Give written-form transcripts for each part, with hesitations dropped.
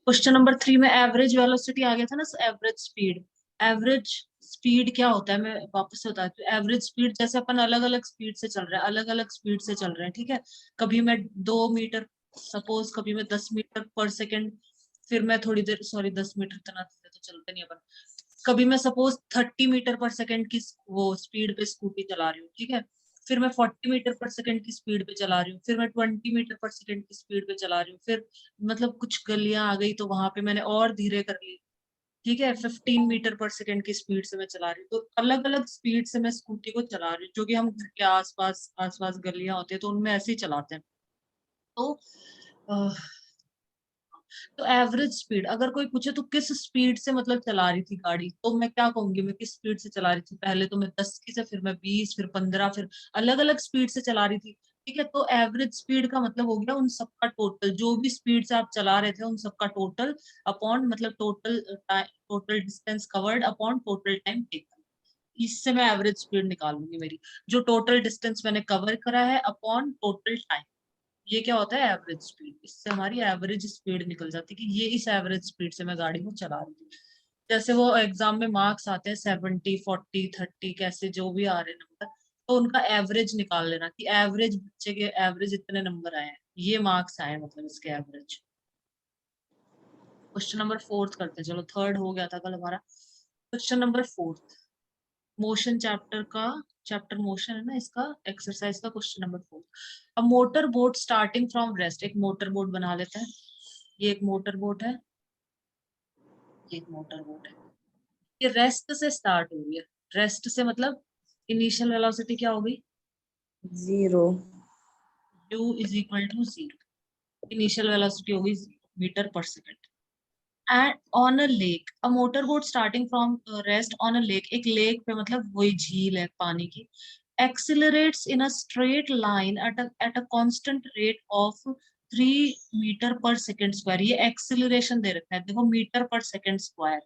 Question number 3 में average velocity आ गया था ना, एवरेज स्पीड। एवरेज स्पीड क्या होता है, मैं वापस से बताती हूँ। एवरेज स्पीड जैसे अपन अलग अलग स्पीड से चल रहे हैं, अलग अलग स्पीड से चल रहे हैं, ठीक है। कभी मैं 2 मीटर, सपोज कभी मैं 10 मीटर पर सेकेंड, फिर मैं थोड़ी देर, सॉरी 10 मीटर इतना तो चलते नहीं अपन। कभी मैं सपोज 30 मीटर पर सेकेंड की वो स्पीड पे स्कूटी चला रही हूँ, ठीक है। फिर मैं 40 मीटर पर सेकेंड की स्पीड पे चला रही हूँ, फिर मैं 20 मीटर पर सेकेंड की स्पीड पे चला रही हूँ, फिर मतलब कुछ गलियां आ गई तो वहां पे मैंने और धीरे कर ली, ठीक है। 15 मीटर पर सेकेंड की स्पीड से मैं चला रही हूँ। तो अलग अलग स्पीड से मैं स्कूटी को चला रही हूँ, जो कि हम घर के आसपास आसपास गलियां होती है तो उनमें ऐसे ही चलाते हैं। तो तो एवरेज स्पीड अगर कोई पूछे तो किस स्पीड से मतलब चला रही थी गाड़ी, तो मैं क्या कहूंगी, मैं किस स्पीड से चला रही थी। पहले तो मैं 10 की से, फिर मैं 20, फिर 15, फिर अलग अलग स्पीड से चला रही थी, ठीक है। तो एवरेज स्पीड का मतलब हो गया उन सबका टोटल, जो भी स्पीड से आप चला रहे थे उन सबका टोटल अपॉन मतलब total total distance covered upon total time taken. इससे मैं एवरेज स्पीड निकालूंगी मेरी, जो टोटल डिस्टेंस मैंने कवर करा है अपॉन टोटल टाइम। ये क्या होता है एवरेज स्पीड। इससे हमारी एवरेज स्पीड निकल जाती है कि ये इस एवरेज स्पीड से मैं गाड़ी को चला रही थी। जैसे वो एग्जाम में मार्क्स आते हैं 70, 40, 30, कैसे जो भी आ रहे नंबर, तो उनका एवरेज निकाल लेना कि एवरेज बच्चे के एवरेज इतने नंबर आए हैं, ये मार्क्स आए मतलब इसके एवरेज। क्वेश्चन नंबर 4 करते हैं, चलो 3 हो गया था कल हमारा। क्वेश्चन नंबर 4 मोशन चैप्टर का, चैप्टर मोशन है ना इसका, एक्सरसाइज का क्वेश्चन नंबर 4। अब motor boat starting from rest, एक मोटर बोट बना लेते हैं। ये एक मोटर बोट है, ये एक मोटर बोट है। ये रेस्ट से स्टार्ट हो रही है। रेस्ट से मतलब इनिशियल वेलोसिटी क्या हो गई, 0। u is equal to 0। Initial velocity हो गई metre per second. And on a lake, a motor boat starting from rest on a lake, एक लेक पे मतलब वही झील है पानी की, accelerates in a straight line at a constant rate of 3 metre per second square. ये acceleration दे रखा है, देखो मीटर पर सेकेंड स्क्वायर,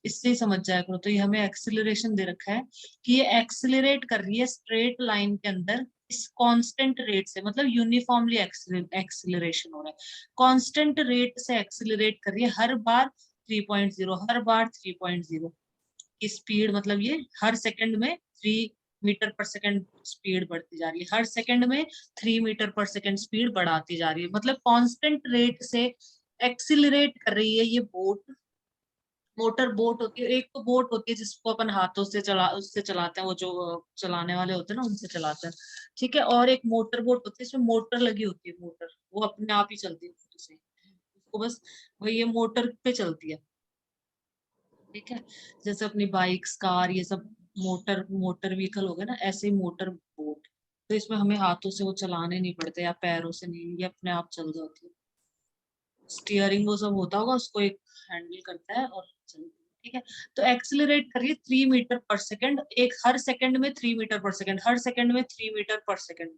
इससे ही समझ जाया करो। तो ये हमें एक्सिलरेशन दे रखा है कि ये एक्सिलरेट कर रही है स्ट्रेट लाइन के अंदर इस कांस्टेंट रेट से, मतलब यूनिफॉर्मली एक्सिलरेशन हो रहा है, कांस्टेंट रेट से एक्सिलरेट कर रही है हर बार 3.0, हर बार 3.0 की स्पीड, मतलब ये हर सेकंड में 3 मीटर पर सेकंड स्पीड बढ़ती जा रही है, हर सेकंड में 3 मीटर पर सेकंड स्पीड बढ़ाती जा रही है, मतलब कांस्टेंट रेट से एक्सिलरेट कर रही है ये बोट। मोटर बोट होती है, एक तो बोट होती है जिसको अपन हाथों से उससे चलाते हैं, वो जो चलाने वाले होते हैं ना उनसे चलाते हैं, ठीक है। और एक मोटर बोट होती है, इसमें मोटर लगी होती है, मोटर वो अपने आप ही चलती है खुद से, उसको बस वही ये मोटर पे चलती है, ठीक है। जैसे अपनी बाइक्स, कार, ये सब मोटर मोटर व्हीकल हो गए ना, ऐसे ही मोटर बोट। तो इसमें हमें हाथों से वो चलाने नहीं पड़ते या पैरों से नहीं, ये अपने आप चल जाती है। स्टीयरिंग वो सब होता होगा, उसको एक हैंडल करता है और चलती है, ठीक है। तो एक्सिलरेट करिए 3 मीटर पर सेकेंड, एक हर सेकंड में 3 मीटर पर सेकेंड, हर सेकंड में 3 मीटर पर सेकेंड।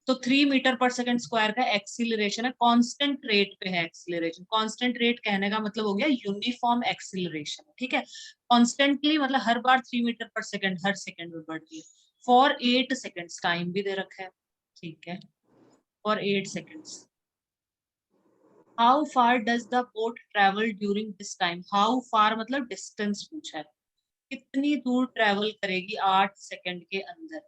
तो 3 मीटर पर सेकेंड स्क्वायर का एक्सिलरेशन है, कांस्टेंट रेट पे है एक्सिलरेशन। कांस्टेंट रेट कहने का मतलब हो गया यूनिफॉर्म एक्सिलरेशन, ठीक है। कॉन्स्टेंटली मतलब हर बार 3 मीटर पर सेकेंड हर सेकंड में बढ़ती है। फॉर 8 सेकेंड्स, टाइम भी दे रखा है, ठीक है, for 8 seconds. How far does the boat travel during this time, how far मतलब डिस्टेंस पूछा है, कितनी दूर ट्रेवल करेगी 8 सेकंड के अंदर।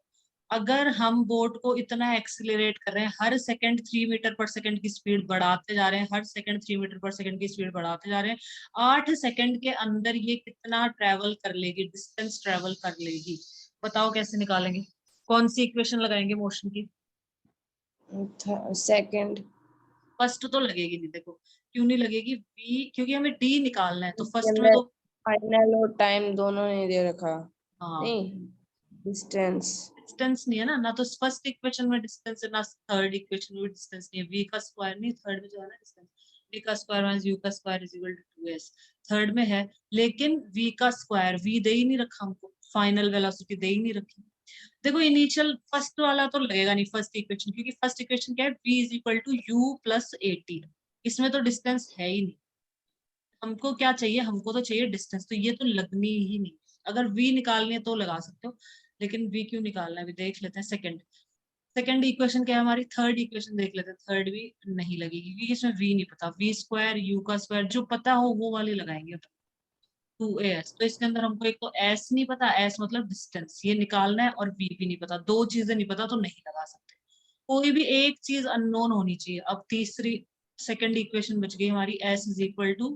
अगर हम बोट को इतना एक्सिलरेट कर रहे हैं, हर सेकंड 3 मीटर पर सेकंड की स्पीड बढ़ाते जा रहे हैं, हर सेकंड 3 मीटर पर सेकंड की स्पीड बढ़ाते जा रहे हैं, 8 सेकंड के अंदर ये कितना ट्रेवल कर लेगी, डिस्टेंस ट्रेवल कर लेगी। बताओ कैसे निकालेंगे, कौन सी इक्वेशन लगाएंगे मोशन की। सेकंड। फर्स्ट तो लगेगी नहीं, देखो क्यों नहीं लगेगी, वी, क्योंकि हमें डी निकालना है, तो फर्स्ट में तो फाइनल और टाइम दोनों नहीं दे रखा। हाँ नहीं, डिस्टेंस। डिस्टेंस नहीं है ना, ना तो फर्स्ट इक्वेशन में डिस्टेंस है, ना थर्ड इक्वेशन में डिस्टेंस नहीं है। v का स्क्वायर नहीं, थर्ड में जो है ना डिस्टेंस, v का स्क्वायर माइनस u का square is equal to 2s, third में है। लेकिन v का स्क्वायर, v दे ही नहीं रखा हमको, फाइनल वेलोसिटी दे ही नहीं रखी। देखो इनिशियल फर्स्ट वाला तो लगेगा नहीं फर्स्ट इक्वेशन, क्योंकि फर्स्ट इक्वेशन क्या है, v is equal to u plus 80, इसमें तो डिस्टेंस है ही नहीं। हमको क्या चाहिए, हमको तो चाहिए डिस्टेंस, तो ये तो लगनी ही नहीं। अगर v निकालनी है तो लगा सकते हो, लेकिन v क्यों निकालना है अभी देख लेते हैं। सेकंड, सेकंड इक्वेशन क्या है हमारी, थर्ड इक्वेशन देख लेते हैं। थर्ड भी नहीं लगेगी क्योंकि इसमें v नहीं पता, v स्क्वायर u का स्क्वायर जो पता हो वो वाली लगाएंगे अपन। 2as, तो इसके अंदर हमको एक तो s नहीं पता, s मतलब डिस्टेंस ये निकालना है, और v भी नहीं पता, दो चीजें नहीं पता तो नहीं लगा सकते। कोई भी एक चीज अननोन होनी चाहिए। अब तीसरी सेकंड इक्वेशन बच गई हमारी, s is equal to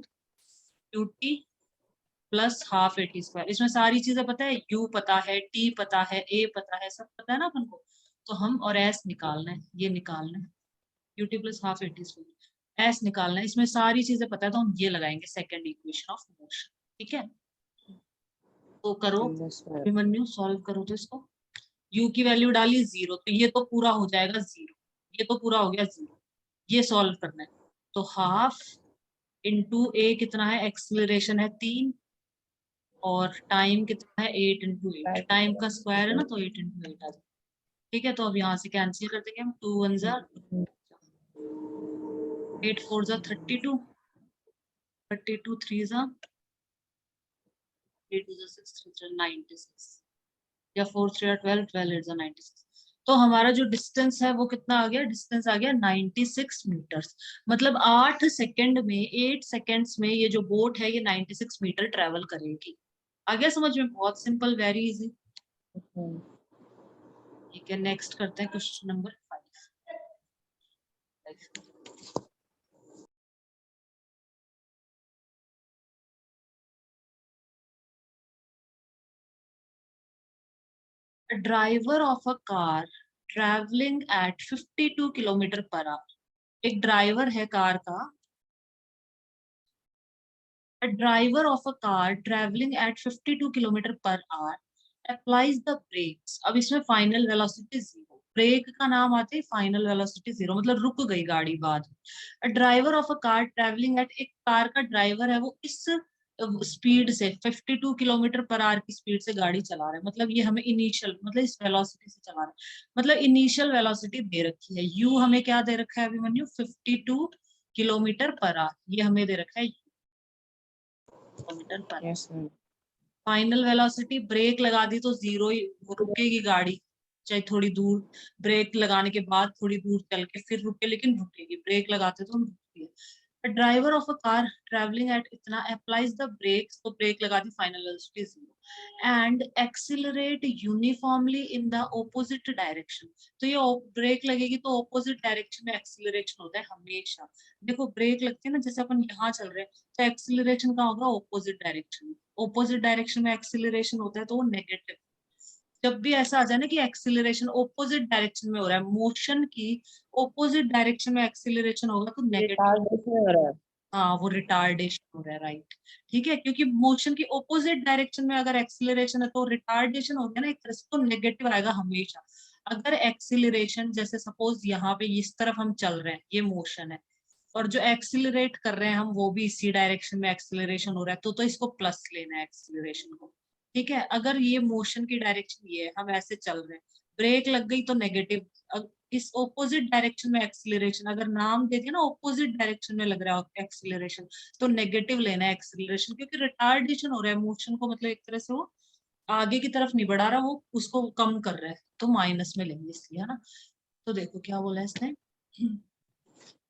qt plus half a t square. इसमें सारी चीजें पता है, u पता है, t पता है, a पता है, सब पता है ना अपन को। तो हम और s निकालना है, ये निकालना है, qt plus half a t square, s निकालना है। इसमें सारी चीजें पता है तो हम ये लगाएंगे सेकंड इक्वेशन ऑफ मोशन। ठीक है, तो करो अभिमन्यु, सॉल्व करो तो इसको। u की वैल्यू डाली 0, तो ये तो पूरा हो जाएगा 0, ये तो पूरा हो गया 0। ये सॉल्व करना है, तो हाफ इंटू a कितना है, एक्सीलरेशन है 3, और टाइम कितना है 8 इंटू 8, टाइम का स्क्वायर है ना, तो 8 इंटू 8 आ जाए। ठीक है, तो अब यहाँ से कैंसिल कर देंगे हम, 2 1 जा 8 4 जा 32, 32 3 जा 8 2 जा 6 3 जा 96, या 4 3 जा 12 12 8 जा 96। तो हमारा जो डिस्टेंस है वो कितना आ गया, डिस्टेंस आ गया 96 मीटर्स। मतलब 8 सेकंड में, 8 सेकंड्स में ये जो बोट है ये 96 मीटर ट्रेवल करेगी। आ गया समझ में, बहुत सिंपल, वेरी इजी। ठीक है, नेक्स्ट करते हैं question number 5। A driver of a car traveling at 52 kilometre per our. एक ड्राइवर है कार का, a driver of a car traveling at 52 kilometre per our applies the brakes। अब इसमें final velocity 0, break का नाम आते ही फाइनल वेलोसिटी 0, मतलब रुक गई गाड़ी बाद में। Driver of a car travelling eight, एक कार का ड्राइवर है वो इस स्पीड से 52 किलोमीटर पर आवर की स्पीड से गाड़ी चला रहा है। मतलब ये हमें इनिशियल, मतलब इस वेलोसिटी से चला रहा है, मतलब इनिशियल वेलोसिटी दे रखी है। यू हमें क्या दे रखा है अभिमन्यु, 52 किलोमीटर पर आवर, ये हमें दे रखा है किलोमीटर पर। Yes, ma'am. Final velocity, break लगा दी तो 0 ही, वो रुकेगी गाड़ी, चाहे थोड़ी दूर, ब्रेक लगाने के बाद थोड़ी दूर चल के फिर रुके, लेकिन रुकेगी, ब्रेक लगाते तो रुकती है। Driver of a car travelling at इतना अप्लाइज द ब्रेक्स, तो ब्रेक लगा दी, final velocity 0, and accelerate uniformly in the opposite direction. तो ये ब्रेक लगेगी तो ऑपोजिट डायरेक्शन में एक्सिलरेशन होता है हमेशा। देखो ब्रेक लगती है ना, जैसे अपन यहाँ चल रहे हैं, तो एक्सिलरेशन का होगा ऑपोजिट डायरेक्शन में। ऑपोजिट डायरेक्शन में एक्सिलरेशन होता है तो वो नेगेटिव। जब भी ऐसा आ जाए ना कि एक्सिलरेशन ऑपोजिट डायरेक्शन में हो रहा है, मोशन की ऑपोजिट डायरेक्शन में एक्सिलरेशन होगा तो नेगेटिव। Retardation हो रहा है। हाँ, वो रिटार्डेशन हो रहा है, राइट। ठीक है, क्योंकि मोशन की ऑपोजिट डायरेक्शन में अगर एक्सिलरेशन है तो रिटार्डेशन हो गया ना एक तरह से, तो नेगेटिव आएगा हमेशा। अगर एक्सिलरेशन, जैसे सपोज यहाँ पे इस तरफ हम चल रहे हैं, ये मोशन है, और जो एक्सिलरेट कर रहे हैं हम वो भी इसी डायरेक्शन में एक्सिलरेशन हो रहा है, तो इसको प्लस लेना है एक्सिलरेशन को। ठीक है, अगर ये मोशन की डायरेक्शन ये है, हम ऐसे चल रहे हैं, ब्रेक लग गई तो नेगेटिव। इस ऑपोजिट डायरेक्शन में एक्सिलरेशन, अगर नाम दे दिया ना ऑपोजिट डायरेक्शन में लग रहा है एक्सिलरेशन, तो नेगेटिव लेना है एक्सिलरेशन, क्योंकि रिटार्डेशन हो रहा है मोशन को, मतलब एक तरह से वो आगे की तरफ नहीं बढ़ा रहा, वो उसको कम कर रहा है, तो माइनस में लेंगे इसलिए, है ना। तो देखो क्या बोला है इसने,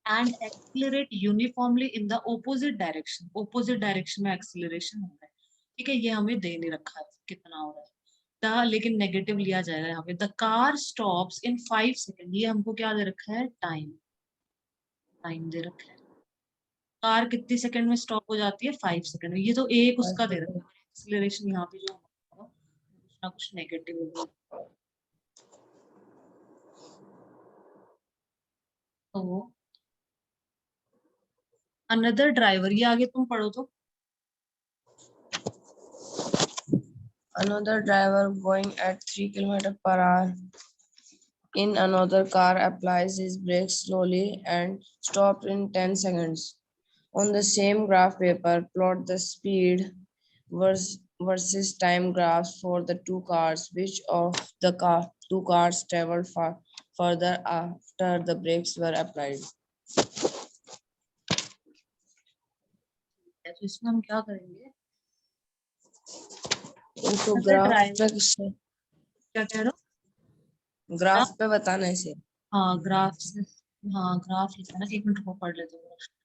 and accelerate uniformly in the opposite direction, opposite direction में एक्सिलरेशन हो रहा है। ठीक है, ये हमें दे नहीं रखा है कितना हो रहा है, लेकिन नेगेटिव लिया जाएगा यहाँ पे। The car stops in 5 second, ये हमको क्या दे रखा है, टाइम, टाइम दे रखा है। कार कितनी सेकंड में स्टॉप हो जाती है, 5 सेकंड में। ये तो एक उसका दे रखा है एक्सिलरेशन, यहाँ पे जो हमारा कुछ ना कुछ नेगेटिव होगा। तो अनदर ड्राइवर, ये आगे तुम पढ़ो तो। Another driver going at 3 kilometers per hour in another car applies his brakes slowly and stops in 10 seconds. On the same graph paper, plot the speed versus time graphs for the two cars. Which of the two cars traveled further after the brakes were applied? तो इसमें हम क्या करेंगे, इनको अगर graph driver, पे क्या कह रहे हो, ग्राफ पे बताना है इसे। हाँ ग्राफ से, हाँ ग्राफ लिखा ना, एक मिनट को पढ़ लेते हैं।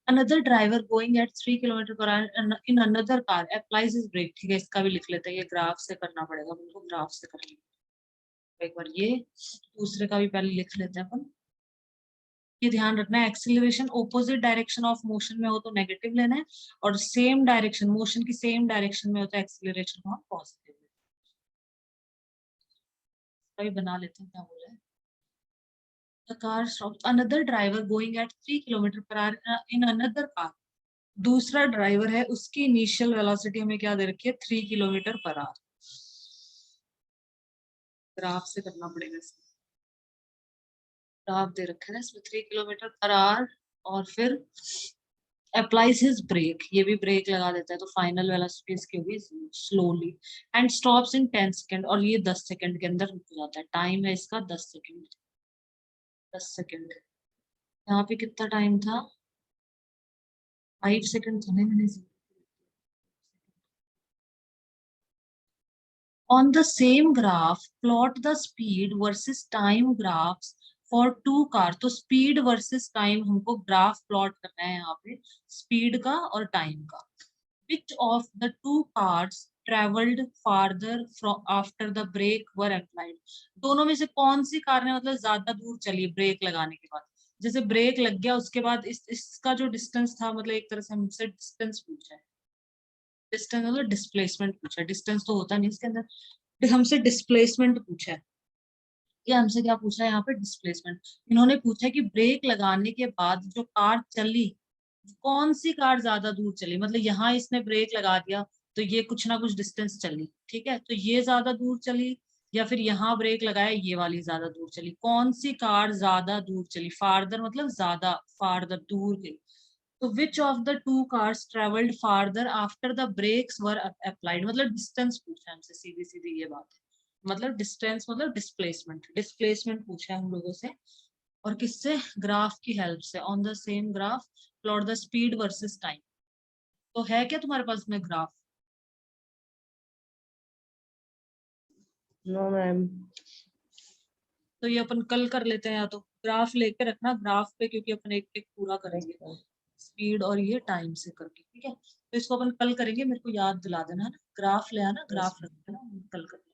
Another driver going at 3 kilometre per hour in another car applies his brake. ठीक है, इसका भी लिख लेते हैं, ये ग्राफ से करना पड़ेगा, बिल्कुल ग्राफ से कर लेंगे एक बार। ये दूसरे का भी पहले लिख लेते हैं अपन। ये ध्यान रखना है, acceleration opposite direction of motion में हो तो नेगेटिव लेना है, और सेम डायरेक्शन, मोशन की सेम डायरेक्शन में हो तो एक्सीलरेशन को हम पॉजिटिव लेते हैं। तो बना लेते हैं क्या बोला है। The car stops. Another driver going at 3 kilometre per our in another car. दूसरा ड्राइवर है, उसकी इनिशियल वेलोसिटी हमें क्या दे रखी है, 3 किलोमीटर पर आवर। ग्राफ से करना पड़ेगा इसमें। ग्राफ दे रखा है ना इसमें 3 किलोमीटर पर आवर, और फिर अप्लाइज हिज ब्रेक, ये भी ब्रेक लगा देता है, तो फाइनल वेलोसिटी इसकी होगी slowly, and stops in 10 second, और ये 10 सेकेंड के अंदर रुक जाता है। टाइम है इसका 10 सेकेंड, 10 सेकेंड। यहाँ पे कितना टाइम था, 5 सेकेंड था, नहीं मैंने। On the same graph, plot the speed versus time graphs for two car. तो speed versus time हमको ग्राफ प्लॉट करना है यहाँ पे, स्पीड का और टाइम का। Which of the two cars traveled farther from after the brake were applied? दोनों में से कौन सी कार ने मतलब ज्यादा दूर चली ब्रेक लगाने के बाद। जैसे ब्रेक लग गया उसके बाद इसका जो डिस्टेंस था, मतलब एक तरह से हमसे डिस्टेंस पूछा है। डिस्टेंस मतलब डिस्प्लेसमेंट पूछा है, डिस्टेंस तो होता नहीं इसके अंदर, हमसे डिस्प्लेसमेंट पूछा है। ये हमसे क्या पूछा है यहाँ पे, डिस्प्लेसमेंट। इन्होंने पूछा है कि ब्रेक लगाने के बाद जो कार चली, कौन सी कार ज्यादा दूर चली, मतलब यहाँ इसने ब्रेक लगा दिया तो ये कुछ ना कुछ डिस्टेंस चली, ठीक है, तो ये ज्यादा दूर चली, या फिर यहाँ ब्रेक लगाया ये वाली ज्यादा दूर चली, कौन सी कार ज्यादा दूर चली, फार्दर मतलब ज्यादा, फार्दर दूर गई। तो which of the two cars travelled farther after the brakes were applied, मतलब डिस्टेंस पूछा है हमसे, सीधी सीधी ये बात है, मतलब डिस्टेंस मतलब डिस्प्लेसमेंट, डिस्प्लेसमेंट पूछा है हम लोगों से, और किससे, ग्राफ की हेल्प से। On the same graph plot the speed versus time. तो है क्या तुम्हारे पास में ग्राफ? No ma'am. तो ये अपन कल कर लेते हैं, या तो ग्राफ लेके रखना, ग्राफ पे क्योंकि अपन एक एक पूरा करेंगे, स्पीड और ये टाइम से करके, ठीक है। तो इसको अपन कल करेंगे, मेरे को याद दिला देना है ना, ग्राफ ले आना, ग्राफ रख देना, कल कर लेंगे।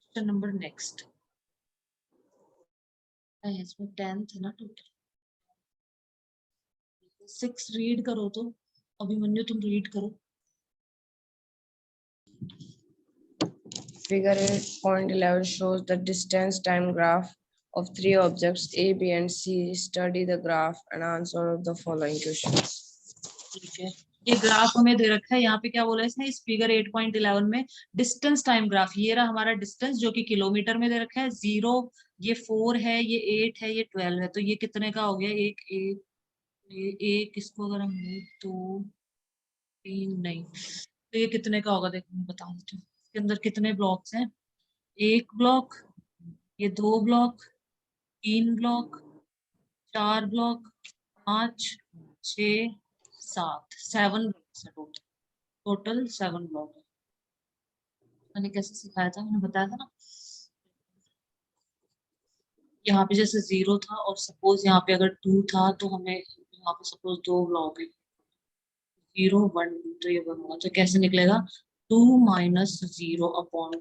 क्वेश्चन नंबर नेक्स्ट है, इसमें 10th है ना टोटल। 6 रीड करो तो, अभिमन्यु तुम रीड करो। Figure 8.11 shows the distance time graph of three objects A, B, and C. Study the graph and answer of the following questions. ठीक है, ये ग्राफ हमें दे रखा है, यहाँ पे क्या बोला है इसने, इस फिगर 8.11 में डिस्टेंस टाइम ग्राफ, ये रहा हमारा डिस्टेंस जो कि किलोमीटर में दे रखा है, 0, ये 4 है, ये 8 है, ये 12 है, तो ये कितने का हो गया, एक इसको अगर हम दो, तीन नहीं, तो ये कितने का होगा, देखो मैं बता देती हूँ। इसके अंदर कितने ब्लॉक्स हैं, एक ब्लॉक, ये दो ब्लॉक, तीन ब्लॉक, चार ब्लॉक, 5, 6, 7, 7 ब्लॉक्स है टोटल, टोटल 7 ब्लॉक है। मैंने कैसे सिखाया था, मैंने बताया था ना, यहाँ पे जैसे 0 था, और सपोज यहाँ पे अगर 2 था, तो हमें यहाँ पे सपोज दो ब्लॉक है, 0, 1, 2, तो ये बनूंगा, तो कैसे निकलेगा, 2 माइनस 0 अपॉन,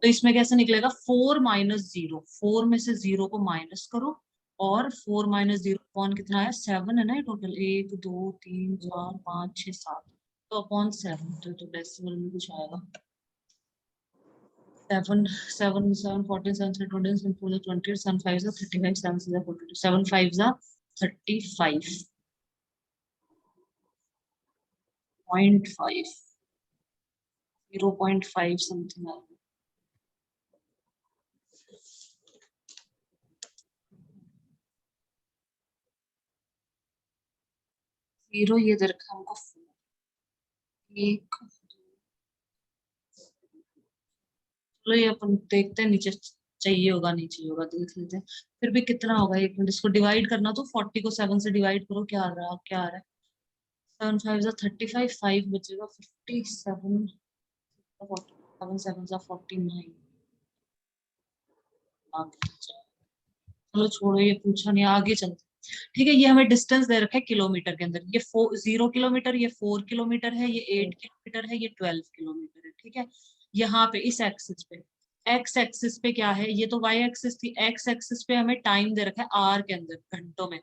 तो इसमें कैसे निकलेगा, 4 माइनस 0, 4 में से 0 को माइनस करो, और 4 माइनस 0 अपॉन कितना है, 7 है ना टोटल, 1, 2, 3, 4, 5, 6, 7, तो अपॉन 7, तो डेसिमल में कुछ आएगा, 7, 7, 7, 14, 7, 3, 20, 7, 4, 20, 7, 5, 35, 7, 6, 42, 7, 5, 35.5, 0.5 समथिंग आएगा। जीरो ये दे रखा है हमको, 1, चलो ये अपन देखते हैं, नीचे चाहिए होगा नहीं चाहिए होगा देख लेते हैं। फिर भी कितना होगा, एक मिनट, इसको डिवाइड करना, तो 40 को 7 से डिवाइड करो, क्या आ रहा है, क्या आ रहा है, 7, 5 35, 5 बचेगा 57, 7, 7 49, चलो छोड़ो, ये पूछा नहीं, आगे चलते। ठीक है, ये हमें डिस्टेंस दे रखा है किलोमीटर के अंदर। ये 0 किलोमीटर, ये 4 किलोमीटर है, ये 8 किलोमीटर है, ये 12 किलोमीटर है। ठीक है, यहाँ पे इस एक्सिस पे, एक्स एक्सिस पे क्या है, ये तो वाई एक्सिस थी, एक्स एक्सिस पे हमें टाइम दे रखा है आर के अंदर, घंटों में।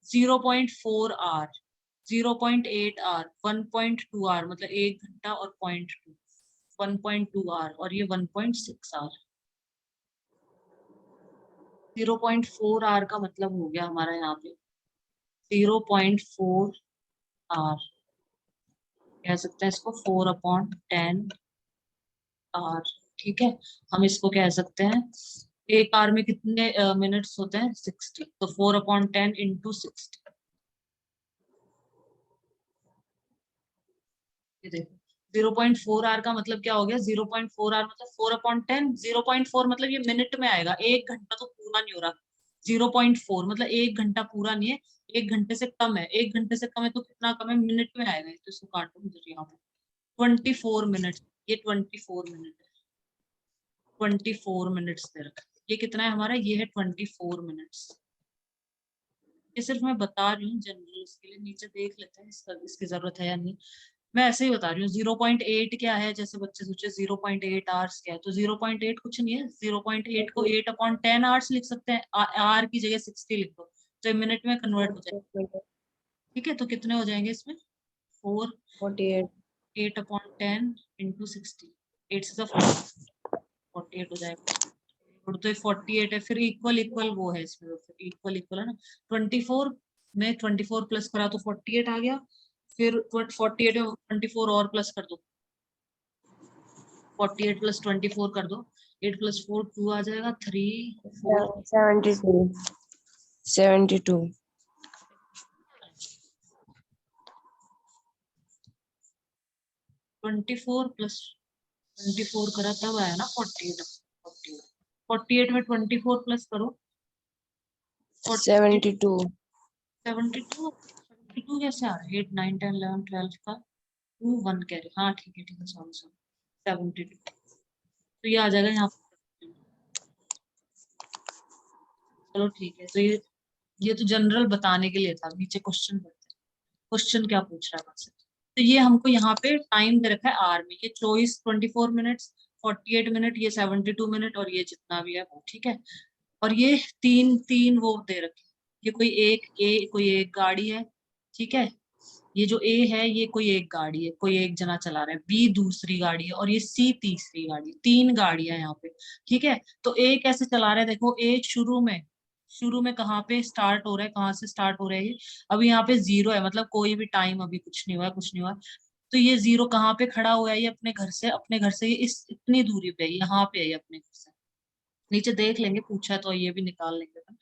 0.4 आर, 0.8 आर, 1.2 आर, मतलब 1 घंटा और 0.2, 1.2 आर, और ये 1.6 आर। 0.4 आर का मतलब हो गया हमारा यहाँ पे 0.4 आर, कह सकते हैं इसको 4/10 आर। ठीक है, हम इसको कह सकते हैं, एक आर में कितने मिनट्स होते हैं, 60, तो 4/10 इंटू 60। ये देखो 0.4 आर का मतलब क्या हो गया, 0.4 आर मतलब 4/10, 0.4 मतलब ये मिनट में आएगा, 1 घंटा तो पूरा नहीं हो रहा। 0.4 मतलब 1 घंटा पूरा नहीं है, 1 घंटे से कम है, 1 घंटे से कम है तो कितना कम है, मिनट में आएगा। तो इसको काटो मुझे यहाँ पे, 24 मिनट, ये 24 मिनट है, 24 मिनट्स दे रखा है। ये कितना है हमारा, ये है 24 मिनट्स। ये सिर्फ मैं बता रही हूँ जनरल, इसके लिए नीचे देख लेते हैं इसका, इसकी जरूरत है या नहीं। मैं ऐसे ही बता रही हूँ। 0.8 क्या है, जैसे बच्चे सोचे 0.8 आवर्स क्या है, तो 0.8 कुछ नहीं है, 0.8 को 8/10 आवर्स लिख सकते हैं, आर की जगह 60 लिख दो तो मिनट में कन्वर्ट हो जाएगा। ठीक है, तो कितने हो जाएंगे इसमें, 4, 48। 8/10 इंटू 60, 8 से 48 हो जाएगा। और तो 48 है, फिर इक्वल इक्वल वो है इसमें, तो फिर इक्वल इक्वल है ना, 24 में 24 प्लस करा तो 48 आ गया, फिर 48 में 24 और प्लस कर दो, 48 प्लस 24 कर दो, 8 प्लस 4 2 आ जाएगा, 3 4 72। 72। 24 प्लस 24 करा तब आया ना 48, 48 में 24 प्लस करो, 72। 72, 72 कैसे आ रहा है, 8 9 10 11 12 का 2 1 कैरी, हाँ ठीक है ठीक है, सॉरी सॉरी, 72, तो ये आ जाएगा यहाँ पे। चलो ठीक है, तो ये तो जनरल बताने के लिए था, नीचे क्वेश्चन पढ़ते हैं, क्वेश्चन क्या पूछ रहा है आपसे। तो ये हमको यहाँ पे टाइम दे रखा है आर में, ये चॉइस 24 मिनट्स, 48 मिनट, ये 72 मिनट, और ये जितना भी है वो। ठीक है, और ये तीन तीन वो दे रखे हैं। ये कोई एक गाड़ी है। ठीक है, ये जो ए है ये कोई एक गाड़ी है, कोई एक जना चला रहा है, बी दूसरी गाड़ी है, और ये सी तीसरी गाड़ी, तीन गाड़ियां हैं यहाँ पे। ठीक है, तो ए कैसे चला रहा है, देखो ए शुरू में कहाँ पे स्टार्ट हो रहा है, कहाँ से स्टार्ट हो रहा है ये, अभी यहाँ पे 0 है, मतलब कोई भी टाइम अभी कुछ नहीं हुआ है, कुछ नहीं हुआ। तो ये 0 कहाँ पे खड़ा हुआ है, ये अपने घर से ये इस इतनी दूरी पे है, यहाँ पे है ये अपने घर से। नीचे देख लेंगे, पूछा है तो ये भी निकाल लेंगे अपन।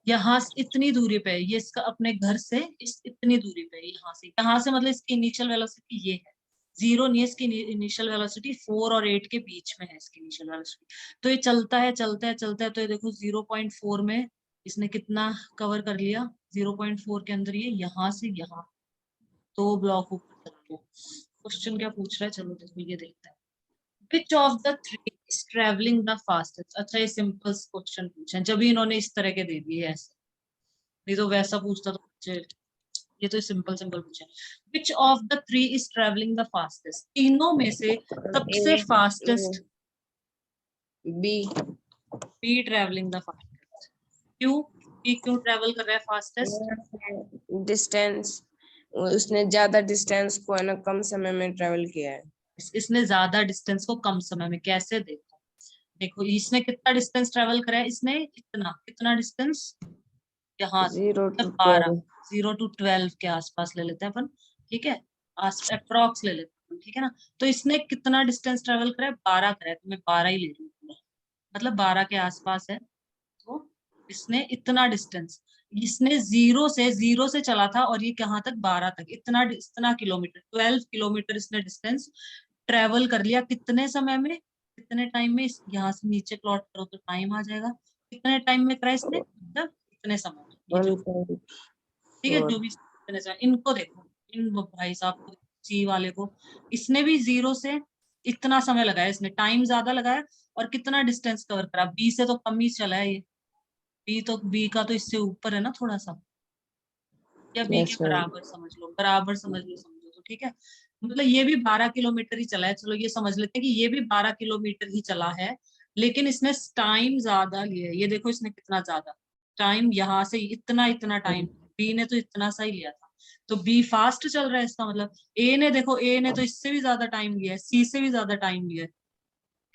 यहाँ से इतनी दूरी पे है ये, इसका अपने घर से इस इतनी दूरी पे है, यहाँ से मतलब इसकी इनिशियल वेलोसिटी ये है, 0 नहीं है इसकी इनिशियल वेलोसिटी, 4 और 8 के बीच में है इसकी इनिशियल वेलोसिटी। तो ये चलता है, तो ये देखो 0.4 में इसने कितना कवर कर लिया, 0.4 के अंदर ये यहाँ से यहाँ 2 ब्लॉक ऊपर चला गया। क्वेश्चन क्या पूछ रहा है, चलो देखो ये देखते हैं। Which of the three is traveling the fastest? अच्छा, ये सिंपल क्वेश्चन पूछे हैं, जब भी इन्होंने इस तरह के दे दिए ऐसे, नहीं तो वैसा पूछता तो ये तो सिंपल सिंपल पूछे हैं। Which of the three is traveling the fastest? तीनों में से सबसे fastest B. B travelling the fastest. क्यों, बी क्यों ट्रेवल कर रहा है फास्टेस्ट? डिस्टेंस, उसने ज्यादा डिस्टेंस को है ना कम समय में ट्रेवल किया है। इसने ज्यादा डिस्टेंस को कम समय में, कैसे देखो, देखो इसने कितना डिस्टेंस ट्रेवल करा है, इसने इतना कितना डिस्टेंस, यहाँ से 0 to मतलब 12, 12। 0 to 12 के आसपास ले लेते हैं अपन। ठीक है, अप्रोक्स ले लेते हैं, ठीक है ना। तो इसने कितना डिस्टेंस ट्रेवल करा है, 12 करा है, तो मैं 12 ही ले रही हूँ पूरा। मतलब 12 के आसपास है, तो इसने इतना डिस्टेंस, इसने जीरो से चला था और ये कहाँ तक, 12 तक, इतना इतना किलोमीटर, 12 किलोमीटर इसने डिस्टेंस ट्रेवल कर लिया, कितने समय में, कितने टाइम में, यहाँ से नीचे प्लॉट करो तो टाइम आ जाएगा, कितने टाइम में करा इसने, मतलब इतने समय में, ये जो, ठीक है, 1.4। जो भी इतने समय, इनको देखो, इन भाई साहब को, सी वाले को, इसने भी 0 से इतना समय लगाया इसने, टाइम ज्यादा लगाया और कितना डिस्टेंस कवर करा, बी से तो कम ही चला है ये, बी का तो इससे ऊपर है ना थोड़ा सा, या बी के यस मैम। बराबर समझ लो, बराबर समझ लो, समझो तो ठीक है। मतलब ये भी 12 किलोमीटर ही चला है, चलो ये समझ लेते हैं कि ये भी 12 किलोमीटर ही चला है, लेकिन इसने टाइम ज्यादा लिया है। ये देखो इसने कितना ज्यादा टाइम, यहाँ से इतना इतना टाइम, बी ने तो इतना सा ही लिया था, तो बी फास्ट चल रहा है इसका मतलब। ए ने देखो, ए ने तो इससे भी ज्यादा टाइम लिया है, सी से भी ज्यादा टाइम लिया है,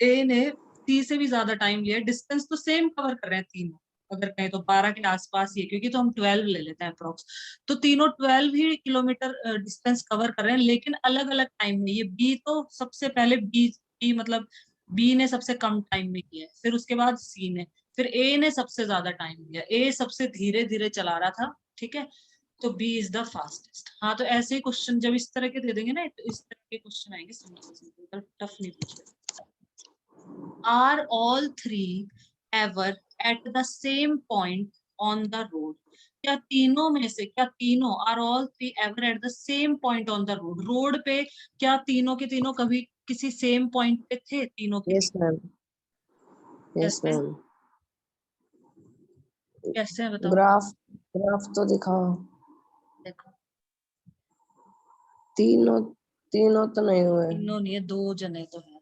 ए ने सी से भी ज्यादा टाइम लिया है, डिस्टेंस तो सेम कवर कर रहे हैं तीनों, अगर कहें तो 12 के आसपास ही है, क्योंकि तो हम 12 ले लेते हैं अप्रोक्स, तो तीनों 12 ही किलोमीटर डिस्टेंस कवर कर रहे हैं, लेकिन अलग अलग टाइम में। ये बी तो सबसे पहले बी मतलब बी ने सबसे कम टाइम में किया है, फिर उसके बाद सी ने, फिर ए ने सबसे ज्यादा टाइम लिया, ए सबसे धीरे धीरे चला रहा था, ठीक है, तो बी इज द फास्टेस्ट। हाँ, तो ऐसे ही क्वेश्चन जब इस तरह के दे देंगे ना, तो इस तरह के क्वेश्चन आएंगे, सिंपल सिंपल, टफ नहीं पूछे। Are all three ever at the same point on the road? क्या तीनों में से, क्या तीनों are all three ever at the same point on the road? Road पे क्या तीनों के तीनों कभी किसी सेम पॉइंट पे थे, तीनों के यस तीनों? मैम। यस कैसे, मैम। कैसे है बताओ। ग्राफ ग्राफ तो दिखाओ। देखो, तीनों तीनों तो नहीं हुए। तीनों नहीं है, दो जने तो है,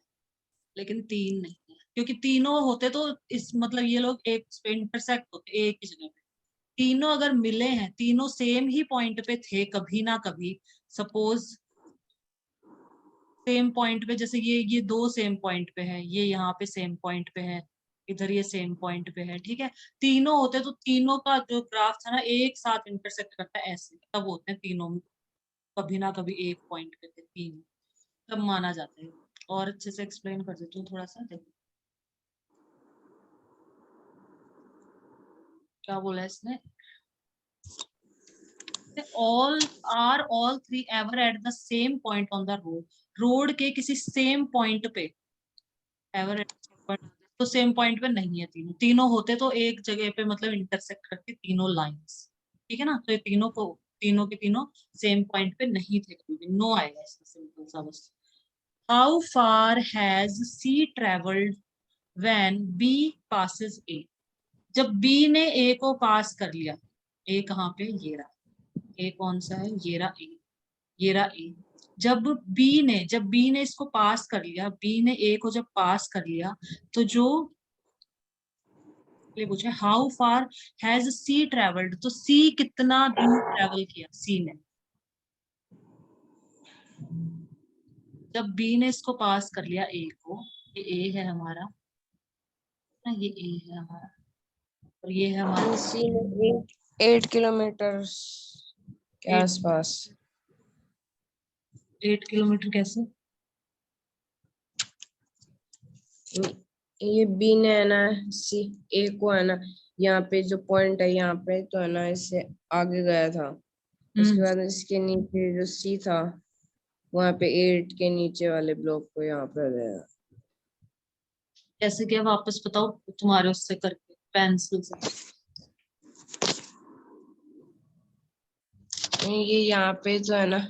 लेकिन तीन नहीं है, क्योंकि तीनों होते तो इस मतलब ये लोग एक इंटरसेक्ट होते एक ही जगह पे। तीनों अगर मिले हैं, तीनों सेम ही पॉइंट पे थे कभी ना कभी, सपोज सेम पॉइंट पे, जैसे ये दो सेम पॉइंट पे है, ये यहाँ पे सेम पॉइंट पे है, इधर ये सेम पॉइंट पे है, ठीक है, तीनों होते तो तीनों का जो ग्राफ था ना एक साथ इंटरसेक्ट करता है ऐसे, तब होते हैं तीनों में कभी ना कभी एक पॉइंट पे थे तीन, तब माना जाता है। और अच्छे से एक्सप्लेन कर देती हूँ थोड़ा सा, देखो क्या बोला है इसने, all three ever at the same point on the road, road के किसी सेम पॉइंट पे, एवर एट तो सेम पॉइंट पे नहीं है, तीनों तीनों होते तो एक जगह पे मतलब इंटरसेक्ट करते तीनों लाइंस, ठीक है ना, तो ये तीनों के तीनों सेम पॉइंट पे नहीं थे, कभी भी नो आएगा इसका, सिंपल सा बस। How far has C travelled when B passes A? जब बी ने ए को पास कर लिया, ए कहाँ पे, ये रहा, ए कौन सा है, ये रहा ए, ये रहा ए। जब बी ने इसको पास कर लिया, बी ने ए को जब पास कर लिया, तो जो ये पूछे how far has C travelled, तो सी कितना दूर ट्रेवल किया सी ने, जब बी ने इसको पास कर लिया ए को, ये ए है हमारा ना, ये ए है हमारा, और ये है हमारा, सी ने 8 किलोमीटर के 8 आसपास। 8 किलोमीटर कैसे, ये बी ने है ना, सी ए को है ना, यहाँ पे जो पॉइंट है यहाँ पे तो है ना, इससे आगे गया था। उसके हम्म, बाद इसके नीचे जो सी था, वहां पे 8 के नीचे वाले ब्लॉक को यहाँ पे गया। कैसे किया वापस बताओ, तुम्हारे उससे करके पेंसिल से। ये यहाँ पे जो है ना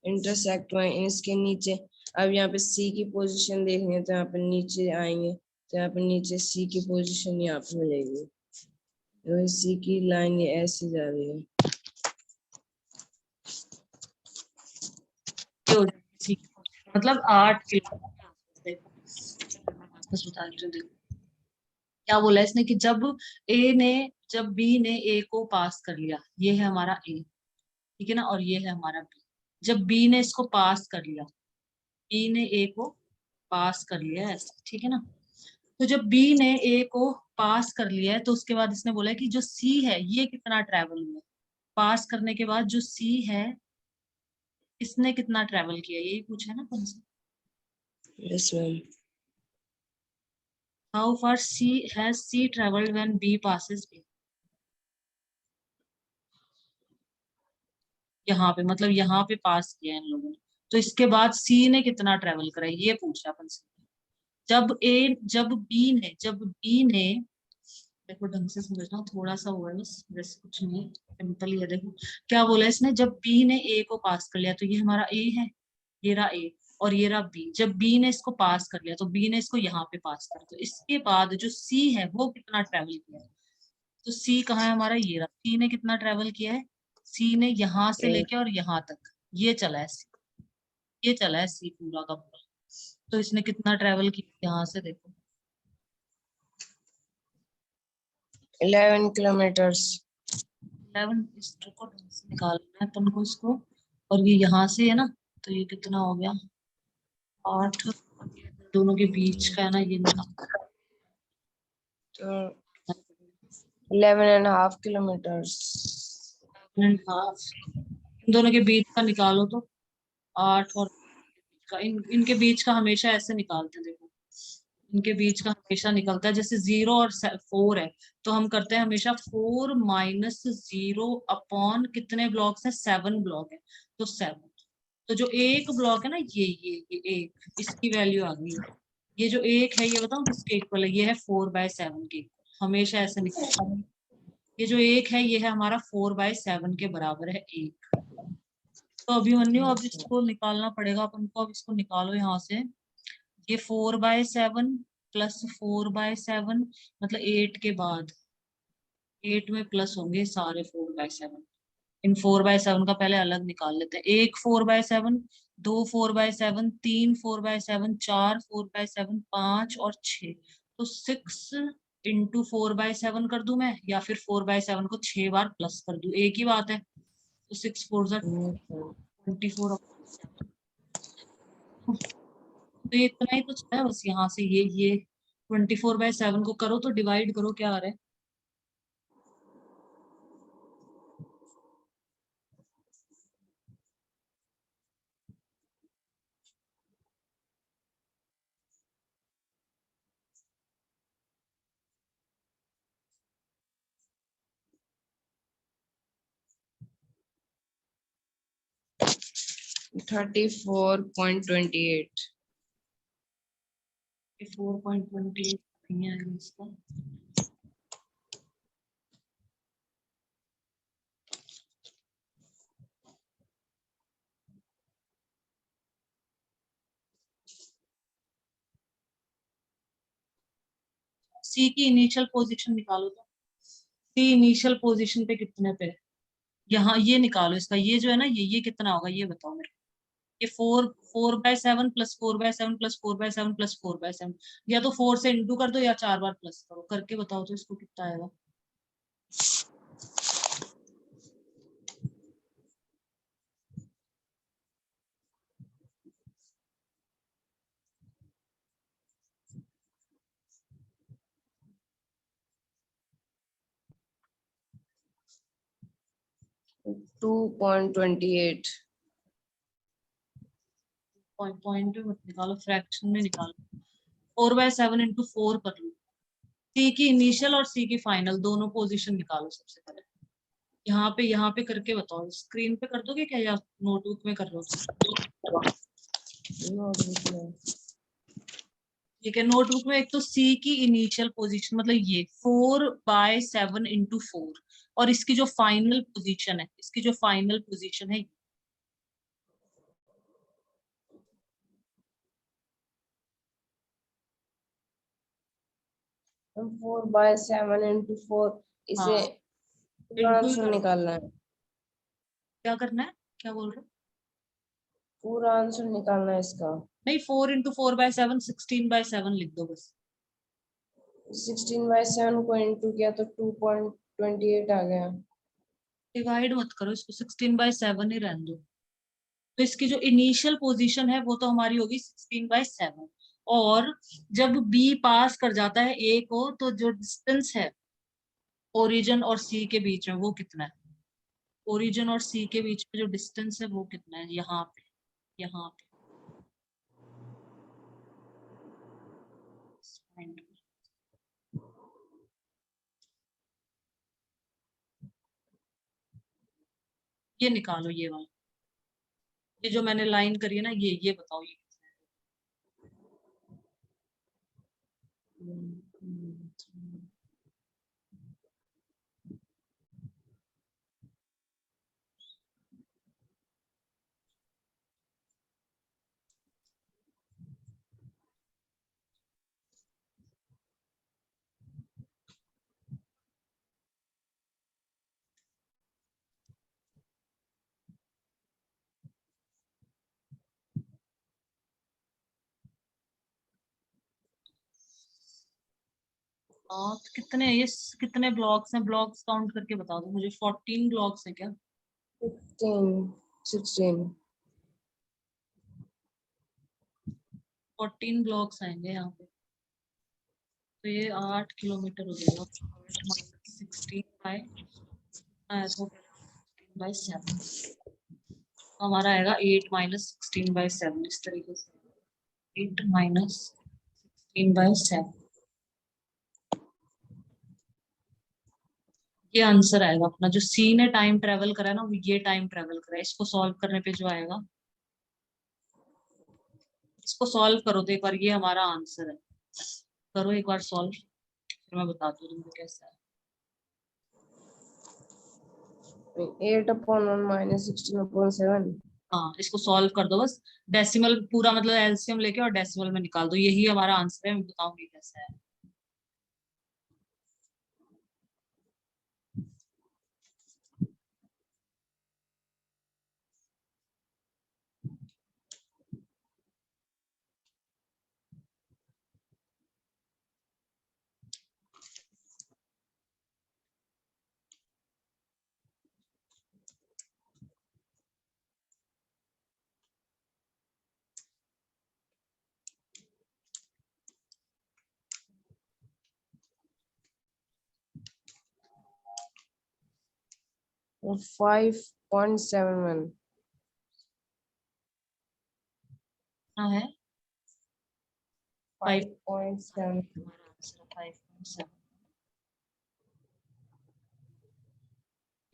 इंटरसेक्ट हुए इसके नीचे। अब यहाँ पे सी की पोजीशन देखनी है तो यहाँ पे नीचे आएंगे, तो यहाँ पे नीचे सी की पोजीशन यहाँ पे मिलेगी। तो सी की लाइन ये ऐसे जा रही है। ये हो जाएगी ठीक है। मतलब 8 किलोमीटर, वापस बता रही हूँ, देखो क्या बोला इसने कि जब बी ने ए को पास कर लिया, ये है हमारा ए, ठीक है ना, और ये है हमारा बी, जब बी ने इसको पास कर लिया, बी ने ए को पास कर लिया ऐसा, ठीक है ना, तो जब बी ने ए को पास कर लिया है, तो उसके बाद इसने बोला है कि जो सी है ये कितना ट्रेवल हुआ, पास करने के बाद जो सी है इसने कितना ट्रेवल किया, यही पूछा है ना कौन सा, yes ma'am. How far C travelled when B passes A, यहाँ पे मतलब यहाँ पे पास किया है इन लोगों ने, तो इसके बाद सी ने कितना ट्रेवल करा है, ये पूछा अपन से। जब बी ने देखो ढंग से समझना, थोड़ा सा हुआ है बस, वैसे कुछ नहीं, सिंपल ही है, देखो क्या बोला इसने, जब बी ने ए को पास कर लिया, तो ये हमारा ए है, ये रहा ए, और ये रहा बी। जब बी ने इसको पास कर लिया तो बी ने इसको यहाँ पे पास कर, तो इसके बाद जो सी है वो कितना ट्रेवल किया है? तो सी कहाँ है हमारा, ये रहा। सी ने कितना ट्रेवल किया है? सी ने यहाँ से एक लेके और यहाँ तक ये चला है सी, ये चला है सी पूरा का पूरा। तो इसने कितना ट्रेवल किया यहाँ से, देखो 11 किलोमीटर्स। 11। इस को ढंग से निकालना है अपन को इसको, और ये यहाँ से है ना, तो ये कितना हो गया 8। दोनों के बीच का है ना, ये निकाल तो 11.5 किलोमीटर्स। 7.5, इन दोनों के बीच का निकालो तो 8 और का, इनके बीच का हमेशा ऐसे निकालते हैं, देखो इनके बीच का हमेशा निकलता है जैसे 0 और 4 है, तो हम करते हैं हमेशा 4 माइनस 0 अपॉन कितने ब्लॉक्स हैं, 7 ब्लॉक है, तो 7। तो जो एक ब्लॉक है ना, ये एक, इसकी वैल्यू आ गई है। ये जो एक है ये बताओ किसके इक्वल है, ये है 4/7 के equal। हमेशा ऐसे निकलता है। ये जो एक है ये है हमारा 4/7 के बराबर है एक। तो अभिमन्यु अब इसको निकालना पड़ेगा अपन को, अब इसको निकालो यहाँ से। ये 4/7 प्लस 4/7 मतलब 8 के बाद 8 में प्लस होंगे सारे 4/7। इन 4/7 का पहले अलग निकाल लेते हैं। एक 4/7, दो 4/7, तीन 4/7, चार 4/7, 5 और 6। तो 6 इंटू 4/7 कर दूं मैं, या फिर 4/7 को 6 बार प्लस कर दूं, एक ही बात है। तो 6 4 24। तो ये इतना ही कुछ है बस, यहाँ से ये 24/7 को करो तो डिवाइड करो, क्या आ रहा है? 34.28। 4.20 नहीं आएगा इसका। सी की इनिशियल पोजीशन निकालो तो। सी इनिशियल पोजीशन पे कितने पे है? यहाँ ये निकालो इसका, ये जो है ना, ये कितना होगा ये बताओ मेरे को। ये 4/7 प्लस 4/7 प्लस 4/7 प्लस 4/7, या तो 4 से इंटू कर दो या 4 बार प्लस करो, करके बताओ तो इसको कितना आएगा। 2.28। पॉइंट मत निकालो, फ्रैक्शन में निकालो। 4/7 इंटू 4 कर लो। सी की इनिशियल और सी की फाइनल दोनों पोजीशन निकालो सबसे पहले। यहाँ पे करके बताओ, स्क्रीन पे कर दोगे क्या या नोटबुक में कर रहे हो? नोटबुक में। ठीक है, नोटबुक में एक तो सी की इनिशियल पोजीशन मतलब ये 4/7 इंटू 4, और इसकी जो फाइनल पोजीशन है, इसकी जो फाइनल पोजीशन है 4/7 इंटू 4। इसे हाँ पूरा इंटू ही आंसर कर दो। निकालना है। क्या करना है, क्या बोल रहे हो? पूरा आंसर निकालना है इसका। नहीं, 4 इंटू 4/7 16/7 लिख दो बस। 16/7 को इंटू किया तो 2.28 आ गया। डिवाइड मत करो इसको, 16/7 ही रहने दो। तो इसकी जो इनिशियल पोजीशन है वो तो हमारी होगी 16/7, और जब बी पास कर जाता है ए को, तो जो डिस्टेंस है ओरिजिन और सी के बीच में वो कितना है? ओरिजिन और सी के बीच में जो डिस्टेंस है वो कितना है, यहाँ पे, यहाँ पे find करो। ये निकालो ये वाला, ये जो मैंने लाइन करी है ना, ये बताओ ये कितना है? तो कितने ये कितने ब्लॉक्स हैं, ब्लॉक्स काउंट करके बता दो मुझे। 14 ब्लॉक्स हैं क्या? 16 14 ब्लॉक्स आएंगे यहाँ पे। तो ये 8 किलोमीटर हो जाएगा। 16 बाय 7, तो हमारा आएगा 8 - 16/7 इस तरीके से। 8 - 16/7 ये आंसर आएगा अपना। जो सी ने टाइम ट्रेवल करा है ना, वो ये टाइम ट्रेवल करा है। इसको सॉल्व करने पे जो आएगा, इसको सॉल्व करो तो एक बार, ये हमारा आंसर है। करो एक बार सॉल्व, फिर मैं बताती हूँ तुमको कैसा है। 8/1 - 16/7। हाँ, इसको सॉल्व कर दो बस। डेसिमल पूरा मतलब एलसीएम लेके और डेसिमल में निकाल दो, यही हमारा आंसर है। मैं बताऊंगी कैसा है। और 5.71। हाँ है 5। 5.7। हमारा आंसर है 5.7।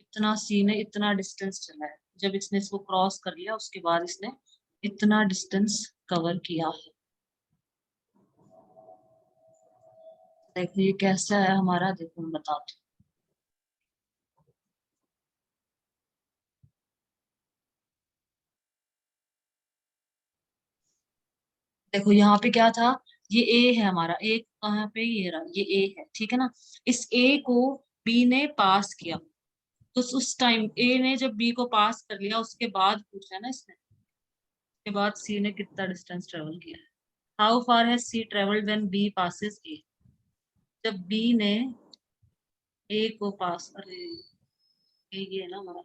इतना सी ने इतना डिस्टेंस चला है। जब इसने इसको क्रॉस कर लिया, उसके बाद इसने इतना डिस्टेंस कवर किया है। देखो ये कैसा है हमारा, देखो मैं बताती हूँ। देखो यहाँ पे क्या था, ये ए है हमारा। ए कहाँ पे, ये रहा, ये ए है, ठीक है ना। इस ए को बी ने पास किया, तो उस टाइम ए ने जब बी को पास कर लिया, उसके बाद पूछा है ना इसने, उसके बाद सी ने कितना डिस्टेंस ट्रेवल किया है। How far has C travelled when B passes A. जब बी ने ए को पास, अरे ये है ना हमारा।